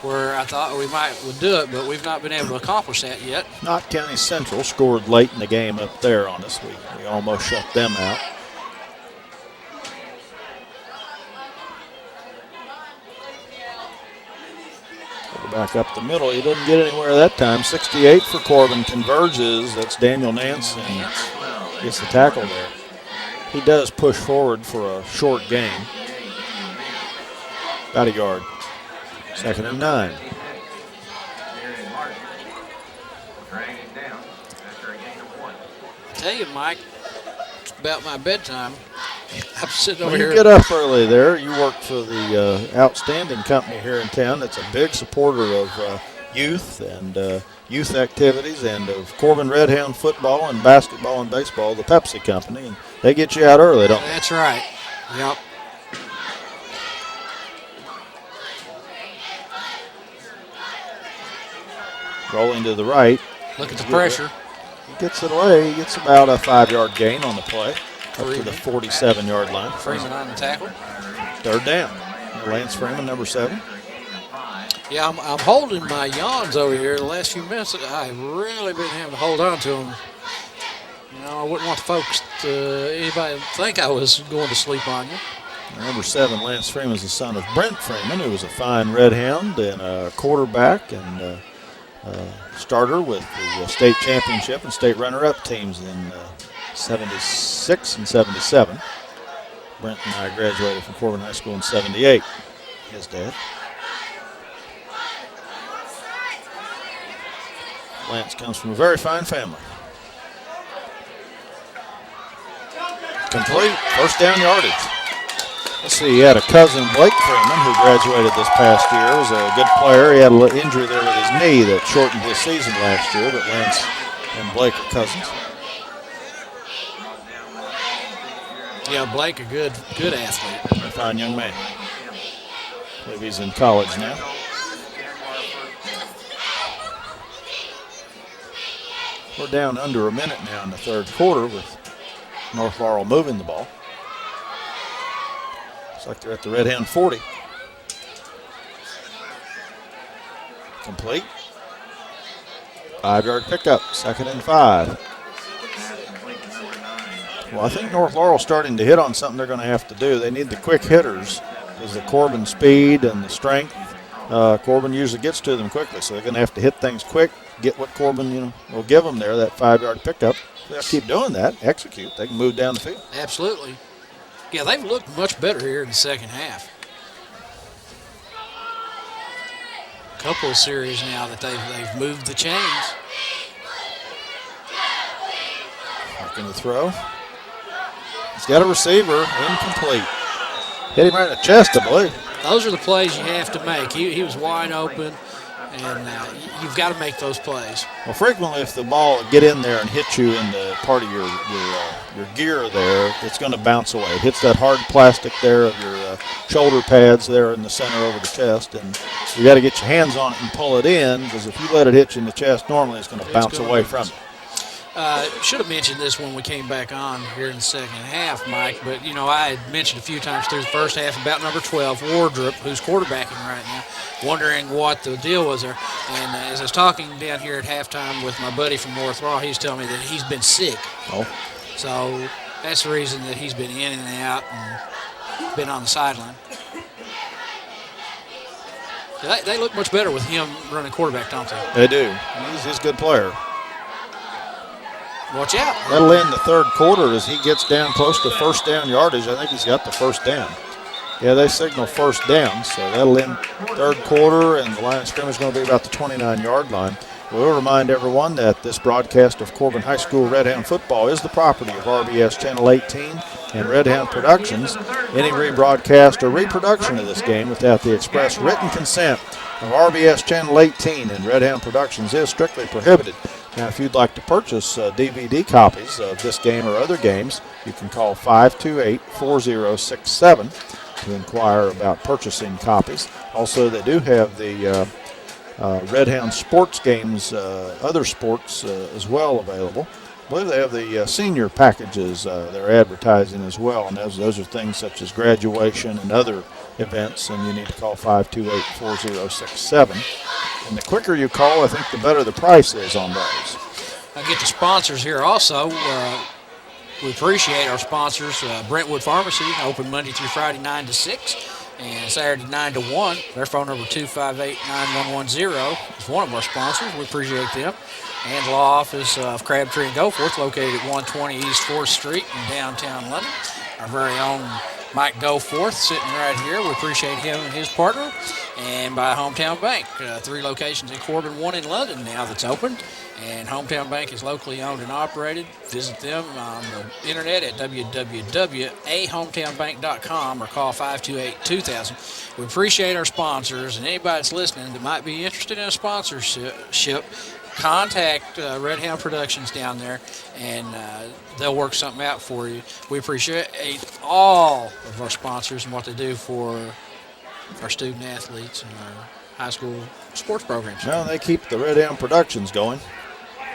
where I thought we would do it, but we've not been able to accomplish that yet. Knott County Central scored late in the game up there on us. We almost shut them out. Back up the middle. He didn't get anywhere that time. 68 for Corbin. Converges. That's Daniel Nance. And gets the tackle there. He does push forward for a short gain. About a yard. 2nd and 9. I tell you, Mike, it's about my bedtime. I'm sitting over here. You get up early there. You work for the outstanding company here in town that's a big supporter of youth and youth activities and of Corbin Redhound football and basketball and baseball, the Pepsi company. And they get you out early, don't they? That's right. Yep. Rolling to the right. Look at the pressure. He gets it away. He gets about a 5-yard gain on the play up to the 47-yard line. Freeman on the tackle. Third down. Lance Freeman, number 7. Yeah, I'm holding my yawns over here. The last few minutes, I've really been having to hold on to them. You know, I wouldn't want the folks anybody to think I was going to sleep on you. Number 7, Lance Freeman, is the son of Brent Freeman, who was a fine Redhound and a quarterback and starter with the state championship and state runner-up teams in 76 and 77. Brent and I graduated from Corbin High School in 78, his dad. Lance comes from a very fine family. Complete, first down yardage. Let's see, he had a cousin, Blake Freeman, who graduated this past year. He was a good player. He had a little injury there with his knee that shortened his season last year, but Lance and Blake are cousins. Yeah, Blake, a good athlete. A fine young man. I believe he's in college now. We're down under a minute now in the third quarter with North Laurel moving the ball. Looks like they're at the Redhound 40. Complete. 5-yard pickup, 2nd and 5. Well, I think North Laurel's starting to hit on something they're going to have to do. They need the quick hitters because the Corbin speed and the strength. Corbin usually gets to them quickly, so they're going to have to hit things quick, get what Corbin will give them there, that 5-yard pickup. They'll keep doing that, execute. They can move down the field. Absolutely. Yeah, they've looked much better here in the second half. A couple of series now that they've moved the chains. Looking to throw. He's got a receiver, incomplete. Hit him right in the chest, I believe. Those are the plays you have to make. He was wide open, and you've got to make those plays. Well, frequently if the ball will get in there and hit you in the part of your gear there, it's going to bounce away. It hits that hard plastic there of your shoulder pads there in the center over the chest, and you got to get your hands on it and pull it in, because if you let it hit you in the chest, normally it's going to bounce away from you. Should have mentioned this when we came back on here in the second half, Mike, but, I had mentioned a few times through the first half about number 12, Wardrop, who's quarterbacking right now, wondering what the deal was there. And as I was talking down here at halftime with my buddy from North Laurel, he was telling me that he's been sick. Oh. So that's the reason that he's been in and out and been on the sideline. They look much better with him running quarterback, don't they? They do. He's a good player. Watch out. That'll end the third quarter as he gets down close to first down yardage. I think he's got the first down. Yeah, they signal first down, so that'll end third quarter, and the line of scrimmage is going to be about the 29-yard line. We'll remind everyone that this broadcast of Corbin High School Redhound football is the property of RBS Channel 18 and Redhound Productions. Any rebroadcast or reproduction of this game without the express written consent of RBS Channel 18 and Redhound Productions is strictly prohibited. Now, if you'd like to purchase DVD copies of this game or other games, you can call 528-4067 to inquire about purchasing copies. Also, they do have the Redhound sports games, other sports as well available. I believe they have the senior packages they're advertising as well, and those are things such as graduation and other events, and you need to call 528-4067. And the quicker you call, I think the better the price is on those. I'll get the sponsors here also. We appreciate our sponsors. Brentwood Pharmacy, open Monday through Friday 9 to 6 and Saturday 9 to 1. Their phone number 258-9110 is one of our sponsors. We appreciate them. And the law office of Crabtree and Goforth, located at 120 East 4th Street in downtown London. Our very own Mike Goforth sitting right here. We appreciate him and his partner. And by Hometown Bank, 3 locations in Corbin, 1 in London now that's open. And Hometown Bank is locally owned and operated. Visit them on the internet at www.ahometownbank.com or call 528-2000. We appreciate our sponsors, and anybody that's listening that might be interested in a sponsorship, contact Redhound Productions down there, and they'll work something out for you. We appreciate all of our sponsors and what they do for our student athletes and high school sports programs. Well, they keep the Redhound productions going.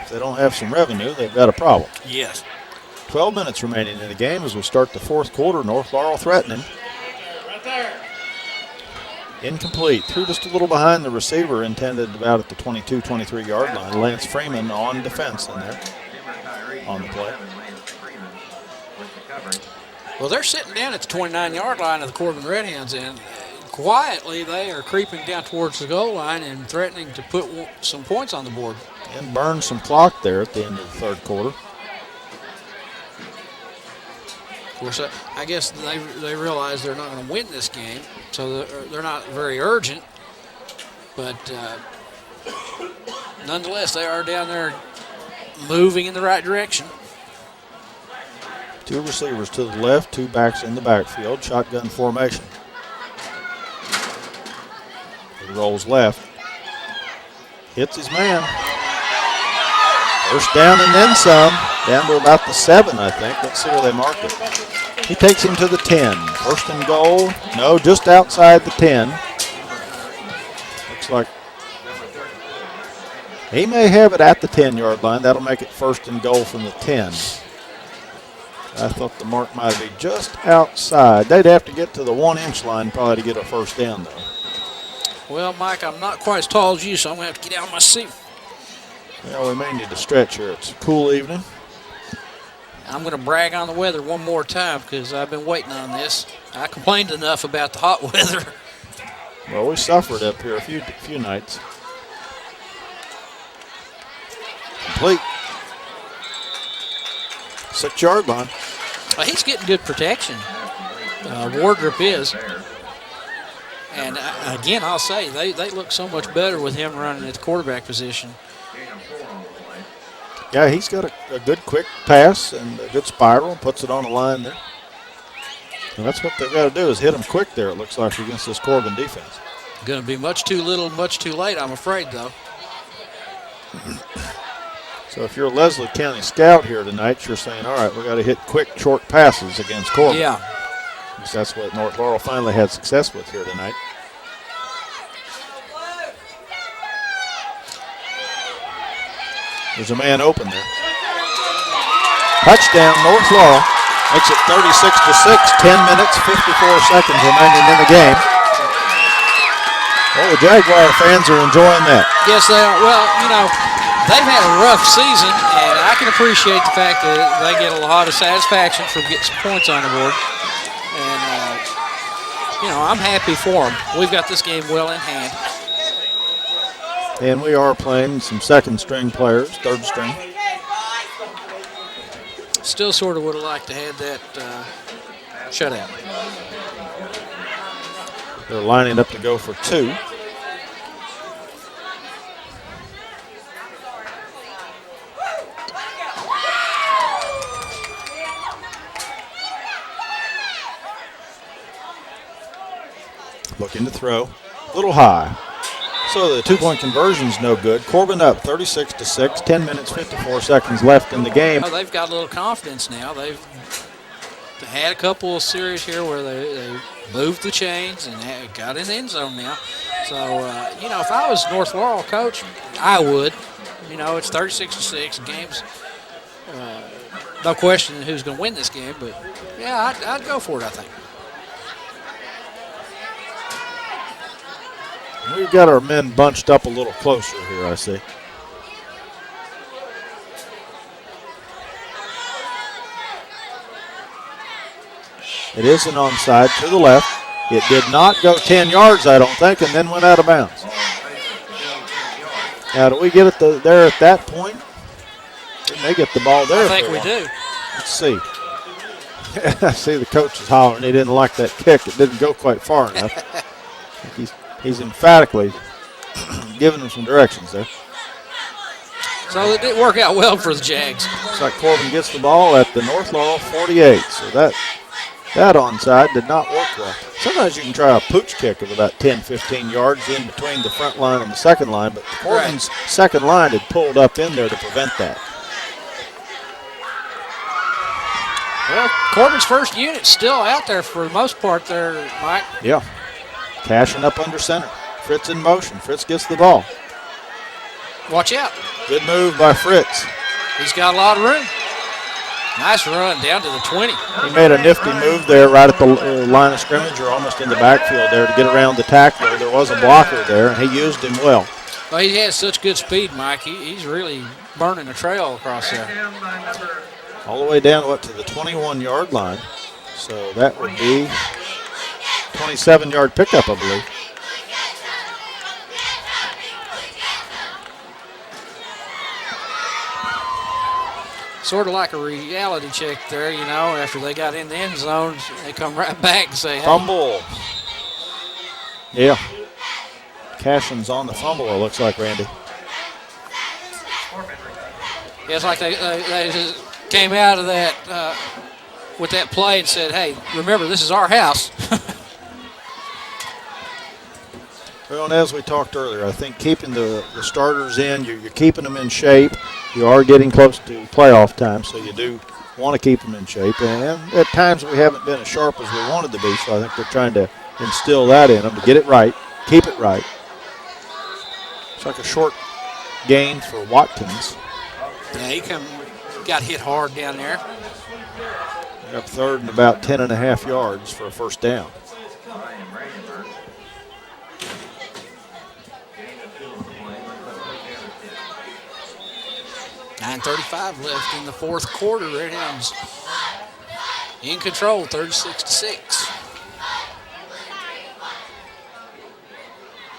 If they don't have some revenue, they've got a problem. Yes. 12 minutes remaining in the game as we start the fourth quarter. North Laurel threatening. Right there. Incomplete. Threw just a little behind the receiver, intended about at the 22, 23-yard line. Lance Freeman on defense in there on the play. Well, they're sitting down at the 29-yard line of the Corbin Redhounds, and quietly they are creeping down towards the goal line and threatening to put some points on the board. And burn some clock there at the end of the third quarter. Of course, I guess they realize they're not going to win this game, so they're not very urgent. But nonetheless, they are down there moving in the right direction. Two receivers to the left, two backs in the backfield, shotgun formation. He rolls left, hits his man. First down and then some, down to about the 7, I think. Let's see where they mark it. He takes him to the 10. First and goal, no, just outside the 10. Looks like he may have it at the 10-yard line. That'll make it first and goal from the 10. I thought the mark might be just outside. They'd have to get to the 1-inch line probably to get a first down, though. Well, Mike, I'm not quite as tall as you, so I'm going to have to get out of my seat. Well, we may need to stretch here. It's a cool evening. I'm going to brag on the weather one more time because I've been waiting on this. I complained enough about the hot weather. Well, we suffered up here a few nights. Complete. 6-yard line. Well, he's getting good protection. Wardrop is. And again, I'll say, they look so much better with him running at the quarterback position. Yeah, he's got a good quick pass and a good spiral, puts it on the line there. And that's what they've got to do is hit him quick there, it looks like, against this Corbin defense. Going to be much too little, much too late, I'm afraid, though. So if you're a Leslie County scout here tonight, you're saying, all right, we got to hit quick, short passes against Corbin. Yeah. Because that's what North Laurel finally had success with here tonight. There's a man open there. Touchdown, North Laurel. Makes it 36-6, 10 minutes, 54 seconds remaining in the game. Well, the Jaguar fans are enjoying that. Yes, they are. Well, you know, they've had a rough season, and I can appreciate the fact that they get a lot of satisfaction from getting some points on the board. And, you know, I'm happy for them. We've got this game well in hand. And we are playing some second-string players, third-string. Still sort of would have liked to have that shutout. They're lining up to go for 2. Looking to throw. A little high. So the 2-point conversion's no good. Corbin up 36-6, 10 minutes, 54 seconds left in the game. Well, they've got a little confidence now. They've had a couple of series here where they moved the chains and got in the end zone now. So, you know, if I was North Laurel coach, I would. You know, it's 36-6. Games, no question who's going to win this game. But, yeah, I'd go for it, I think. We've got our men bunched up a little closer here, I see. It is an onside to the left. It did not go 10 yards, I don't think, and then went out of bounds. Now, do we get it there at that point? We may get the ball there. I think we do. Let's see. I see the coach is hollering. He didn't like that kick. It didn't go quite far enough. He's emphatically giving them some directions there. So it didn't work out well for the Jags. Looks like Corbin gets the ball at the North Laurel 48. So that onside did not work well. Sometimes you can try a pooch kick of about 10, 15 yards in between the front line and the second line, but Corbin's second line had pulled up in there to prevent that. Well, Corbin's first unit's still out there for the most part there, Mike. Yeah. Cashing up under center. Fritz in motion. Fritz gets the ball. Watch out. Good move by Fritz. He's got a lot of room. Nice run down to the 20. He made a nifty move there right at the line of scrimmage or almost in the backfield there to get around the tackler. There was a blocker there, and he used him well. Well, he has such good speed, Mike. He's really burning a trail across there. All the way down to the 21-yard line. So that would be 27-yard pickup, I believe. Sort of like a reality check there, you know. After they got in the end zone, they come right back and say, hey. Fumble. Yeah. Cashin's on the fumble, it looks like, Randy. Yeah, it's like they just came out of that with that play and said, hey, remember, this is our house. Well, and as we talked earlier, I think keeping the starters in, you're keeping them in shape. You are getting close to playoff time, so you do want to keep them in shape. And at times we haven't been as sharp as we wanted to be, so I think they're trying to instill that in them to get it right, keep it right. It's like a short gain for Watkins. Yeah, he got hit hard down there. Up third and about 10.5 yards for a first down. 9:35 left in the fourth quarter. Redhounds in control, 36-6.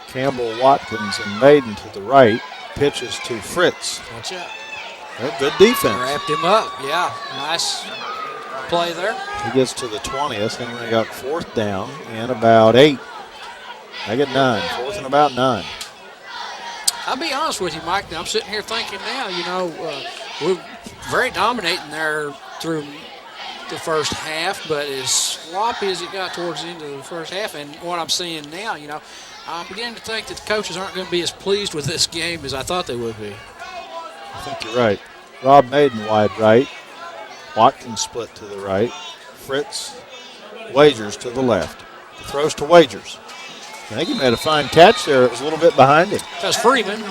Campbell, Watkins, and Maiden to the right. Pitches to Fritz. Watch out. Good defense. Wrapped him up. Yeah, nice play there. He gets to the 20th, and they got fourth down and about 8. I get 9. Fourth and about 9. I'll be honest with you, Mike. I'm sitting here thinking now, you know, we're very dominating there through the first half, but as sloppy as it got towards the end of the first half, and what I'm seeing now, you know, I'm beginning to think that the coaches aren't going to be as pleased with this game as I thought they would be. I think you're right. Rob Maiden wide right. Watkins split to the right. Fritz, Wagers to the left. He throws to Wagers. I think he made a fine catch there. It was a little bit behind him. That's Freeman.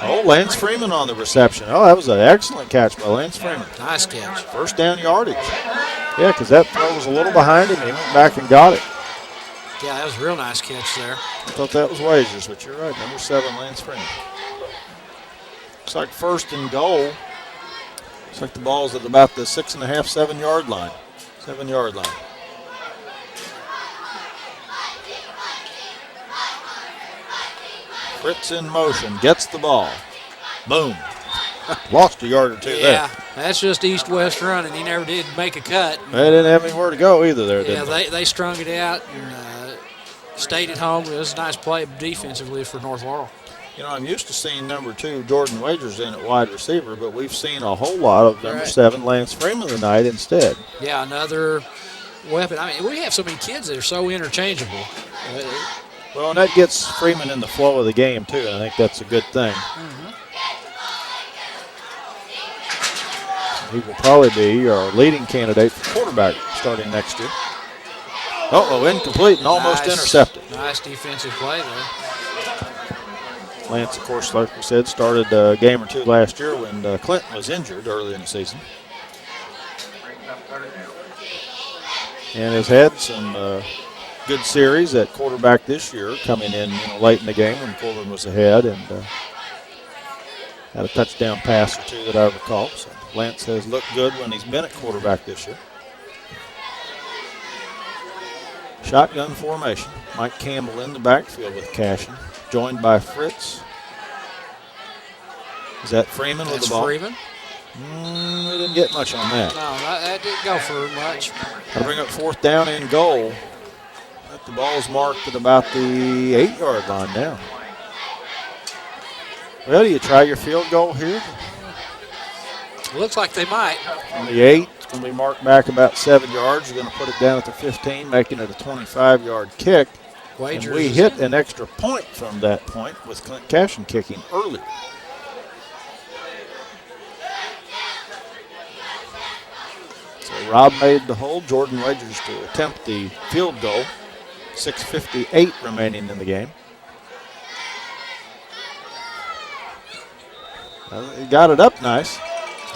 Oh, Lance Freeman on the reception. Oh, that was an excellent catch by Lance Freeman. Nice catch. First down yardage. Yeah, because that throw was a little behind him. He went back and got it. Yeah, that was a real nice catch there. I thought that was Wagers, but you're right. Number 7, Lance Freeman. Looks like first and goal. Looks like the ball's at about the 6.5, 7 yard line. 7 yard line. Fritz in motion, gets the ball. Boom. Lost a yard or two there. Yeah, that's just east-west running. He never did make a cut. They didn't have anywhere to go either there, did they? Yeah, they strung it out and stayed at home. It was a nice play defensively for North Laurel. You know, I'm used to seeing number 2, Jordan Wagers in at wide receiver, but we've seen a whole lot of number 7, Lance Freeman tonight instead. Yeah, another weapon. I mean, we have so many kids that are so interchangeable. Well, and that gets Freeman in the flow of the game, too, and I think that's a good thing. Mm-hmm. He will probably be our leading candidate for quarterback starting next year. Incomplete and almost intercepted. Nice defensive play there. Lance, of course, like we said, started a game or two last year when Clinton was injured early in the season. And has had some good series at quarterback this year, coming in late in the game when Corbin was ahead, and had a touchdown pass or two that I recall. So Lance has looked good when he's been at quarterback this year. Shotgun formation. Mike Campbell in the backfield with Cashin, joined by Fritz. Is that Freeman with the ball? Freeman. We didn't get much on that. No, that didn't go for much. Got to bring up fourth down and goal. The ball's marked at about the 8-yard line now. Well, do you try your field goal here? Looks like they might. From the 8, it's going to be marked back about 7 yards. You're going to put it down at the 15, making it a 25-yard kick. And we hit an extra point from that point with Clint Cashin kicking early. So Rob made the hold. Jordan Wagers to attempt the field goal. 6:58 remaining in the game. He got it up nice.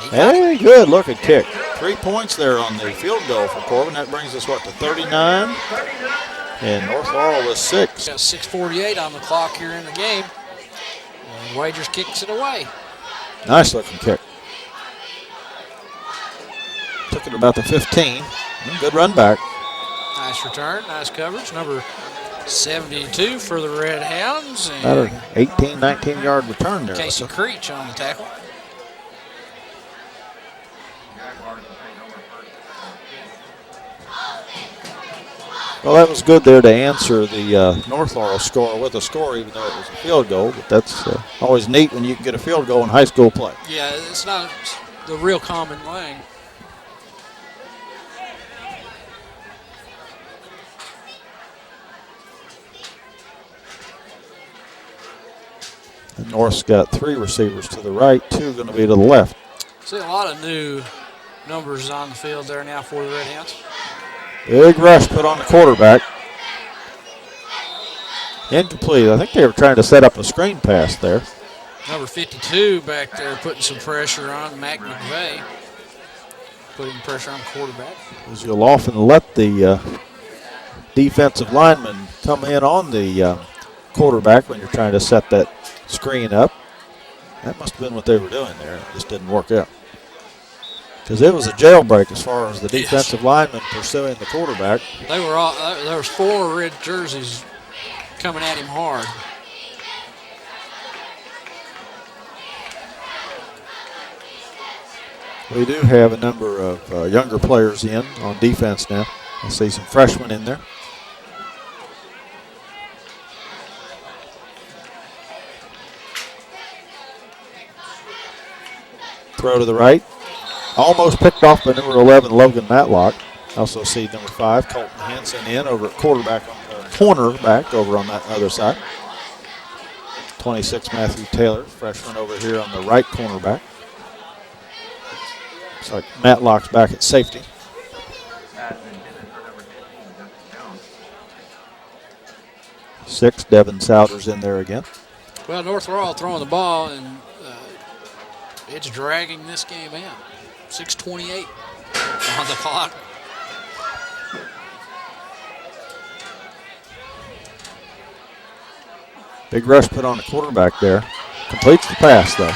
Hey, good looking kick. 3 points there on the field goal for Corbin. That brings us, to 39? And North Laurel was 6. Got 6:48 on the clock here in the game. And Wagers kicks it away. Nice looking kick. Took it about the 15. Good run back. Nice return, nice coverage. Number 72 for the Redhounds. About an 18, 19-yard return there. Casey Creech on the tackle. Well, that was good there to answer the North Laurel score with a score, even though it was a field goal. But that's always neat when you can get a field goal in high school play. Yeah, it's not the real common thing. And North's got 3 receivers to the right, 2 going to be to the left. See a lot of new numbers on the field there now for the Redhounds. Big rush put on the quarterback. Incomplete. I think they were trying to set up a screen pass there. Number 52 back there putting some pressure on Mac McVeigh. Putting pressure on the quarterback. Because you'll often let the defensive lineman come in on the quarterback when you're trying to set that screen up. That must have been what they were doing there. It just didn't work out. Because it was a jailbreak as far as the defensive lineman pursuing the quarterback. They were all there was 4 red jerseys coming at him hard. We do have a number of younger players in on defense now. I see some freshmen in there. Throw to the right. Almost picked off by number 11, Logan Matlock. Also see number 5, Colton Hansen in over at cornerback over on that other side. 26, Matthew Taylor, freshman over here on the right cornerback. Looks like Matlock's back at safety. 6, Devin Souders in there again. Well, North Laurel throwing the ball, and it's dragging this game out. 6:28 on the clock. Big rush put on the quarterback there. Completes the pass, though.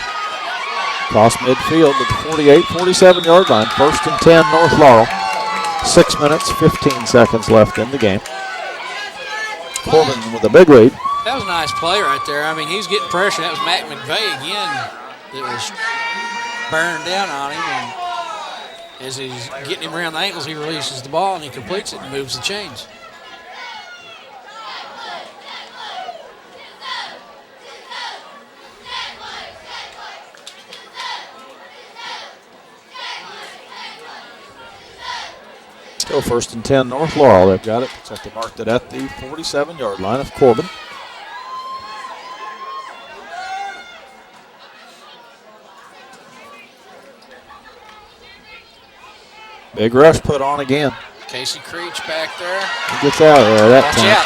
Cross midfield at the 48, 47-yard line. 1st and 10, North Laurel. 6 minutes, 15 seconds left in the game. Corbin with a big lead. That was a nice play right there. I mean, he's getting pressure. That was Mac McVeigh again that was bearing down on him. And as he's getting him around the ankles, he releases the ball and he completes it and moves the chains. Still 1st and 10, North Laurel. They've got it. Looks like they marked it at the 47-yard line of Corbin. Big rush put on again. Casey Creech back there. He gets out of there that Watch time. out.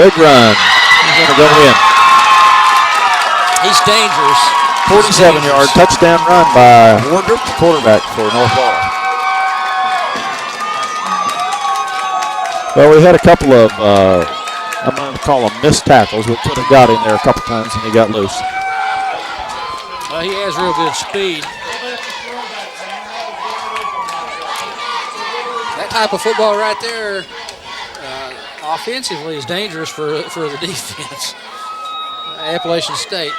Big run. He's going to go in. He's dangerous. 47-yard touchdown run by Wardrop, the quarterback for North Laurel. Well, we had a couple of, I'm going to call them missed tackles. We could have got him there a couple times and he got loose. Well, he has real good speed. That type of football right there, offensively, is dangerous for the defense. Appalachian State.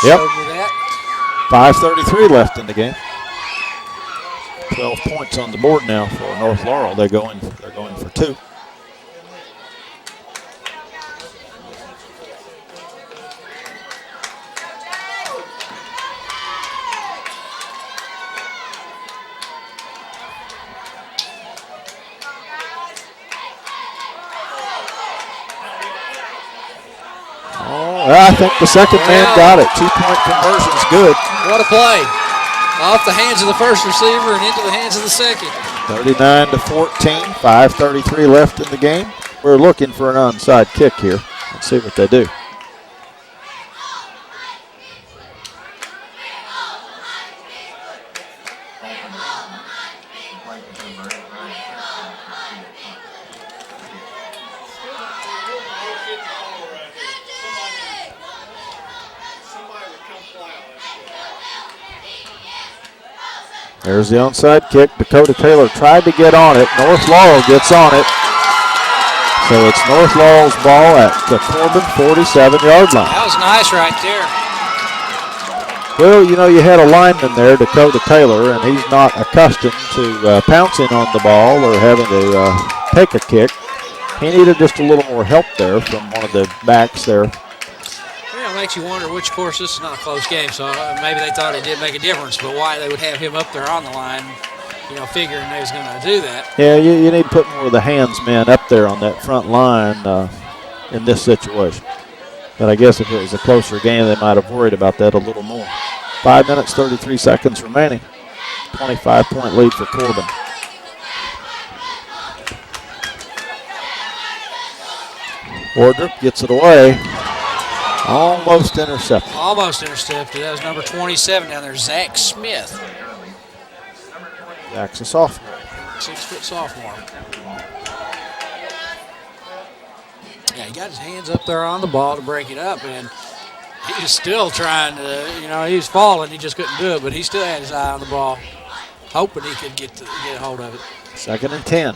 Yep. Showed me that. 5:33 left in the game. 12 points on the board now for North Laurel. They're going for 2. I think the second man got it. 2-point conversion's good. What a play. Off the hands of the first receiver and into the hands of the second. 39-14, 5:33 left in the game. We're looking for an onside kick here. Let's see what they do. There's the onside kick. Dakota Taylor tried to get on it. North Laurel gets on it. So it's North Laurel's ball at the Corbin 47-yard line. That was nice right there. Well, you know, you had a lineman there, Dakota Taylor, and he's not accustomed to pouncing on the ball or having to take a kick. He needed just a little more help there from one of the backs there. Well, it makes you wonder which, of course, this is not a close game, so maybe they thought it did make a difference, but why they would have him up there on the line, you know, figuring they was going to do that. Yeah, you need to put more of the hands men up there on that front line in this situation. But I guess if it was a closer game, they might have worried about that a little more. 5 minutes, 33 seconds remaining. 25-point lead for Corbin. Wardrop gets it away. Almost intercepted. Almost intercepted. That was number 27 down there, Zach Smith. Zach's a sophomore. 6-foot sophomore. Yeah, he got his hands up there on the ball to break it up, and he was still trying to, you know, he was falling. He just couldn't do it, but he still had his eye on the ball, hoping he could get a hold of it. 2nd and 10.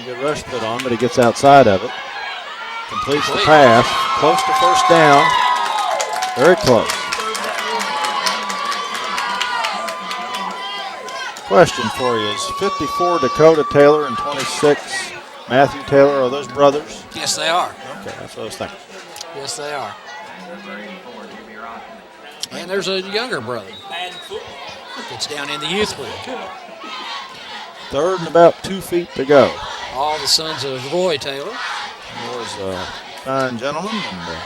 Good rush put on, but he gets outside of it. Completes the pass. Close to first down. Very close. Question for you. Is 54 Dakota Taylor and 26 Matthew Taylor, are those brothers? Yes, they are. Okay, that's what I was thinking. Yes, they are. And there's a younger brother that's down in the youth league. 3rd and about 2 feet to go. All the sons of Roy Taylor. Roy's a fine gentleman, and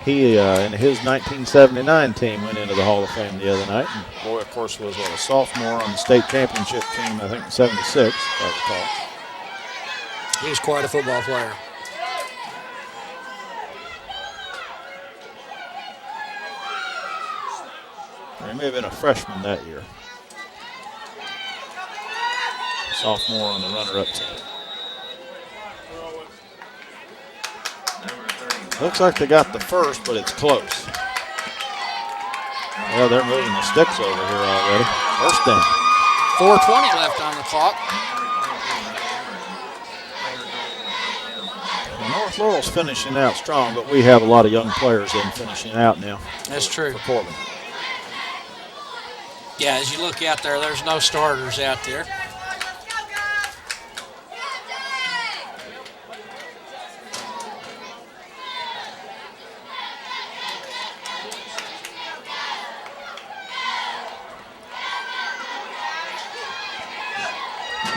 he, in his 1979 team, went into the Hall of Fame the other night. And Roy, of course, was a sophomore on the state championship team, I think, in 76, if I recall. He was quite a football player. He may have been a freshman that year. Sophomore on the runner-up team. Looks like they got the first, but it's close. Well, they're moving the sticks over here already. First down. 4:20 left on the clock. Well, North Laurel's finishing out strong, but we have a lot of young players in finishing out now. That's true. For Corbin. Yeah, as you look out there, there's no starters out there.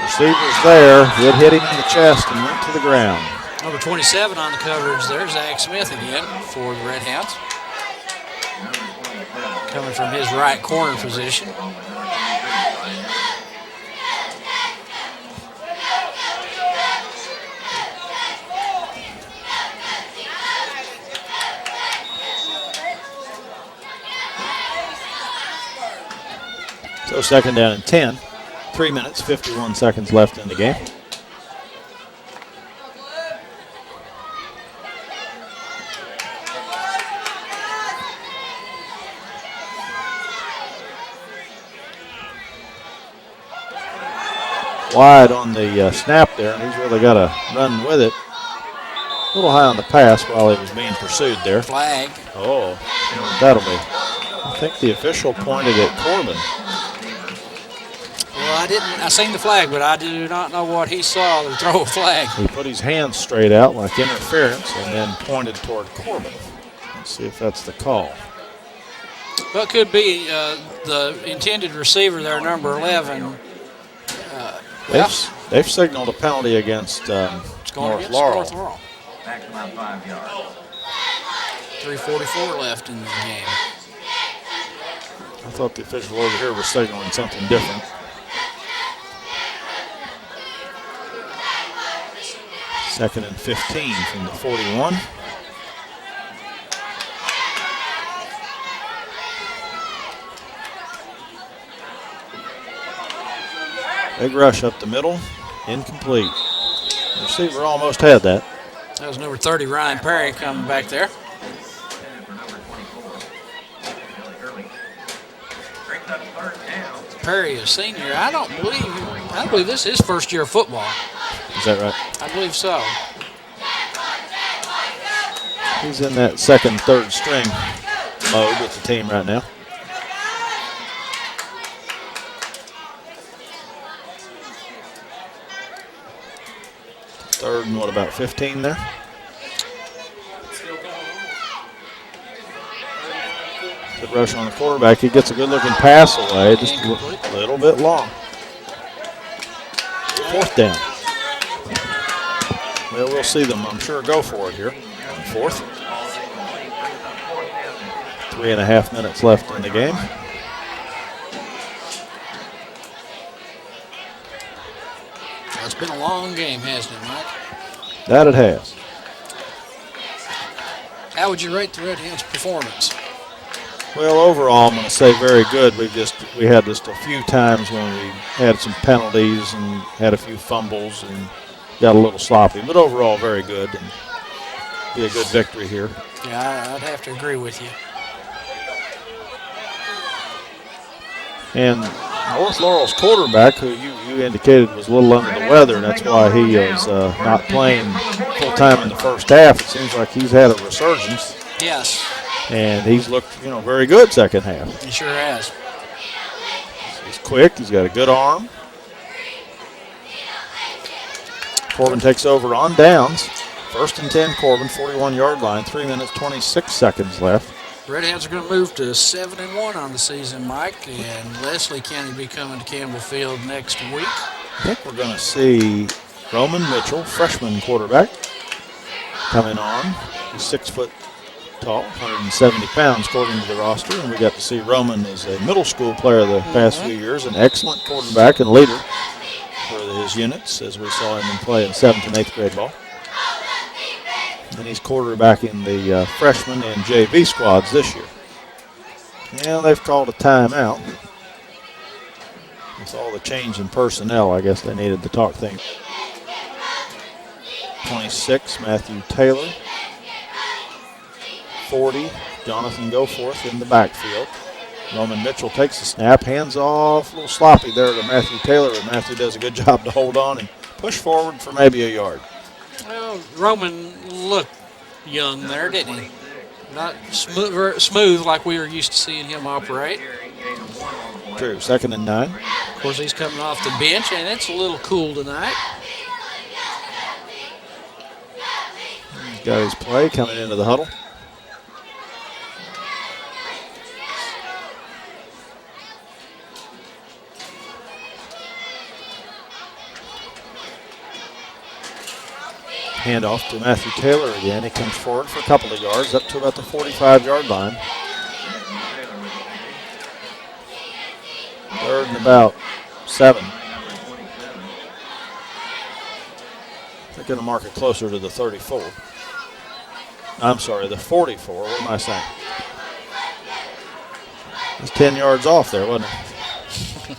Receiver's there. It hit him in the chest and went to the ground. Number 27 on the coverage there, Zach Smith again for the Redhounds. Coming from his right corner position. So 2nd down and 10. 3 minutes, 51 seconds left in the game. Wide on the snap there, and he's really got to run with it. A little high on the pass while he was being pursued there. Flag. Oh, that'll be. I think the official pointed at Corbin. Well, I seen the flag, but I do not know what he saw to throw a flag. He put his hands straight out like interference and then pointed toward Corbin. Let's see if that's the call. Well, it could be the intended receiver there, number 11. They've signaled a penalty against North Laurel. Maximum 5 yards. 3:44 left in the game. I thought the official over here was signaling something different. Second and 15 from the 41. Big rush up the middle, incomplete. The receiver almost had that. That was number 30, Ryan Perry, coming back there. Perry, a senior. I believe this is his first year of football. Is that right? I believe so. He's in that second, third string mode with the team right now. Third and what, about 15 there? Good rush on the quarterback. He gets a good looking pass away, just a little bit long. Fourth down. Well, we'll see them, I'm sure, go for it here. Fourth. 3.5 minutes left in the game. It's been a long game, hasn't it, Mike? That it has. How would you rate the Redhounds' performance? Well, overall, I'm going to say very good. We had just a few times when we had some penalties and had a few fumbles and got a little sloppy, but overall very good and be a good victory here. Yeah, I'd have to agree with you. And North Laurel's quarterback, who you indicated was a little under the weather, and that's why he is not playing full time in the first half. It seems like he's had a resurgence. Yes. And he's looked, very good second half. He sure has. He's quick. He's got a good arm. Corbin takes over on downs. First and 10, Corbin, 41-yard line. 3 minutes, 26 seconds left. Redhounds are going to move to 7-1 on the season, Mike, and Leslie County be coming to Campbell Field next week. I think we're going to see Roman Mitchell, freshman quarterback, coming on. He's 6 foot tall, 170 pounds according to the roster, and we got to see Roman as a middle school player the past few years, an excellent quarterback and leader for his units, as we saw him play in 7th and 8th grade ball. And he's quarterbacking the freshman and JV squads this year. Yeah, they've called a timeout. With all the change in personnel, I guess they needed to talk things. 26, Matthew Taylor. 40, Jonathan Goforth in the backfield. Roman Mitchell takes the snap, hands off, a little sloppy there to Matthew Taylor, but Matthew does a good job to hold on and push forward for maybe a yard. Well, Roman looked young there, didn't he? Not smooth like we were used to seeing him operate. True, 2nd and 9. Of course, he's coming off the bench, and it's a little cool tonight. He's got his play coming into the huddle. Handoff to Matthew Taylor again. He comes forward for a couple of yards, up to about the 45-yard line. 3rd and about 7. They're going to mark it closer to the 34. I'm sorry, the 44. What am I saying? It was 10 yards off there, wasn't it?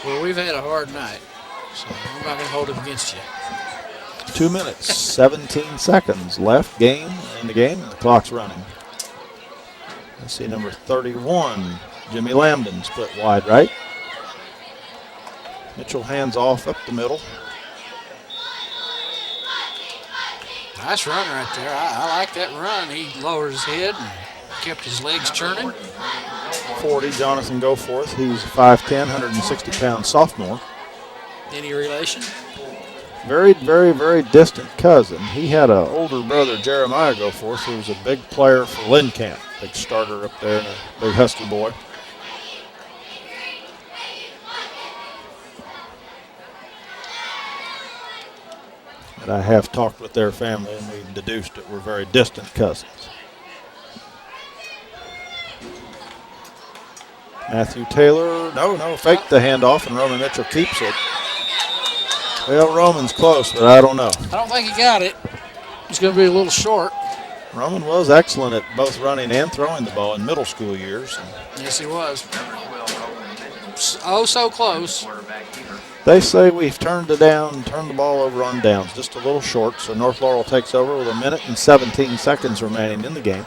Well, we've had a hard night, so I'm not going to hold it against you. 2 minutes, 17 seconds left in the game, and the clock's running. Let's see, number 31, Jimmy Lambden, split wide right. Mitchell hands off up the middle. Nice run right there. I like that run. He lowered his head and kept his legs churning. 40, Jonathan Goforth. He's 5'10", 160-pound sophomore. Any relation? very, very, very distant cousin. He had an older brother, Jeremiah Goforth, who was a big player for Lynn Camp, big starter up there and a big Husky boy. And I have talked with their family, and we deduced that we're very distant cousins. Matthew Taylor, no, faked the handoff, and Roman Mitchell keeps it. Well, Roman's close, but I don't know. I don't think he got it. He's going to be a little short. Roman was excellent at both running and throwing the ball in middle school years. Yes, he was. Oh, so close. They say we've turned the ball over on downs, just a little short, so North Laurel takes over with 1 minute and 17 seconds remaining in the game.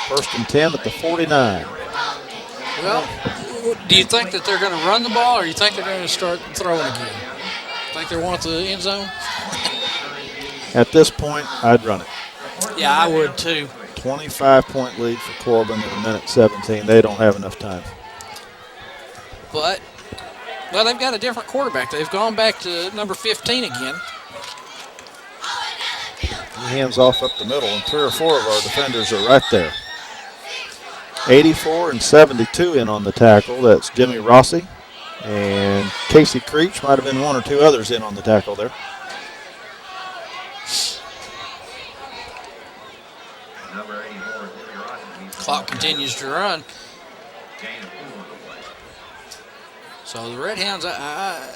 1st and 10 at the 49. Well, do you think that they're going to run the ball, or do you think they're going to start throwing again? Think they want the end zone? At this point, I'd run it. Yeah, I would too. 25-point lead for Corbin at 1 minute 17. They don't have enough time. But, well, they've got a different quarterback. They've gone back to number 15 again. He hands off up the middle, and 3 or 4 of our defenders are right there. 84 and 72 in on the tackle. That's Jimmy Rossi. And Casey Creech, might have been 1 or 2 others in on the tackle there. Clock continues to run. So the Redhounds, I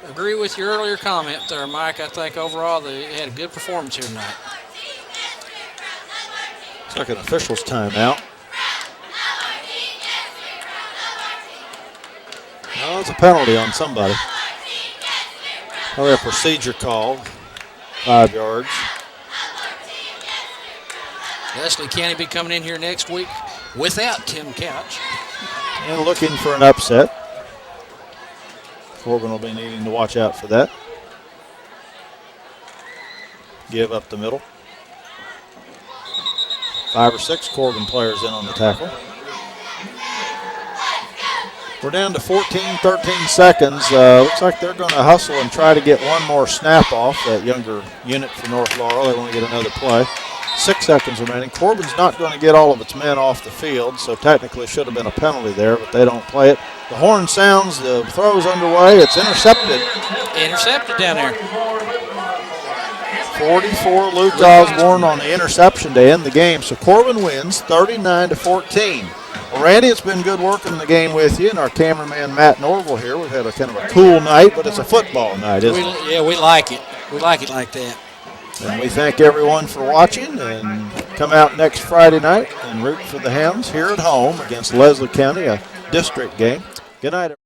agree with your earlier comment there, Mike. I think overall they had a good performance here tonight. It's like an official's timeout. No, it's a penalty on somebody. Probably a procedure call. 5 yards. Leslie County be coming in here next week without Tim Couch. And looking for an upset. Corbin will be needing to watch out for that. Give up the middle. 5 or 6 Corbin players in on the tackle. We're down to 13 seconds. Looks like they're going to hustle and try to get one more snap off, that younger unit for North Laurel. They want to get another play. 6 seconds remaining. Corbin's not going to get all of its men off the field, so technically should have been a penalty there, but they don't play it. The horn sounds, the throw's underway. It's intercepted. Intercepted down there. 44, Luke Osborne on the interception to end the game. So Corbin wins 39-14. Well, Randy, it's been good working the game with you, and our cameraman Matt Norville here. We've had a kind of a cool night, but it's a football night, isn't it? Yeah, we like it. We like it like that. And we thank everyone for watching, and come out next Friday night and root for the Hounds here at home against Leslie County, a district game. Good night, everyone.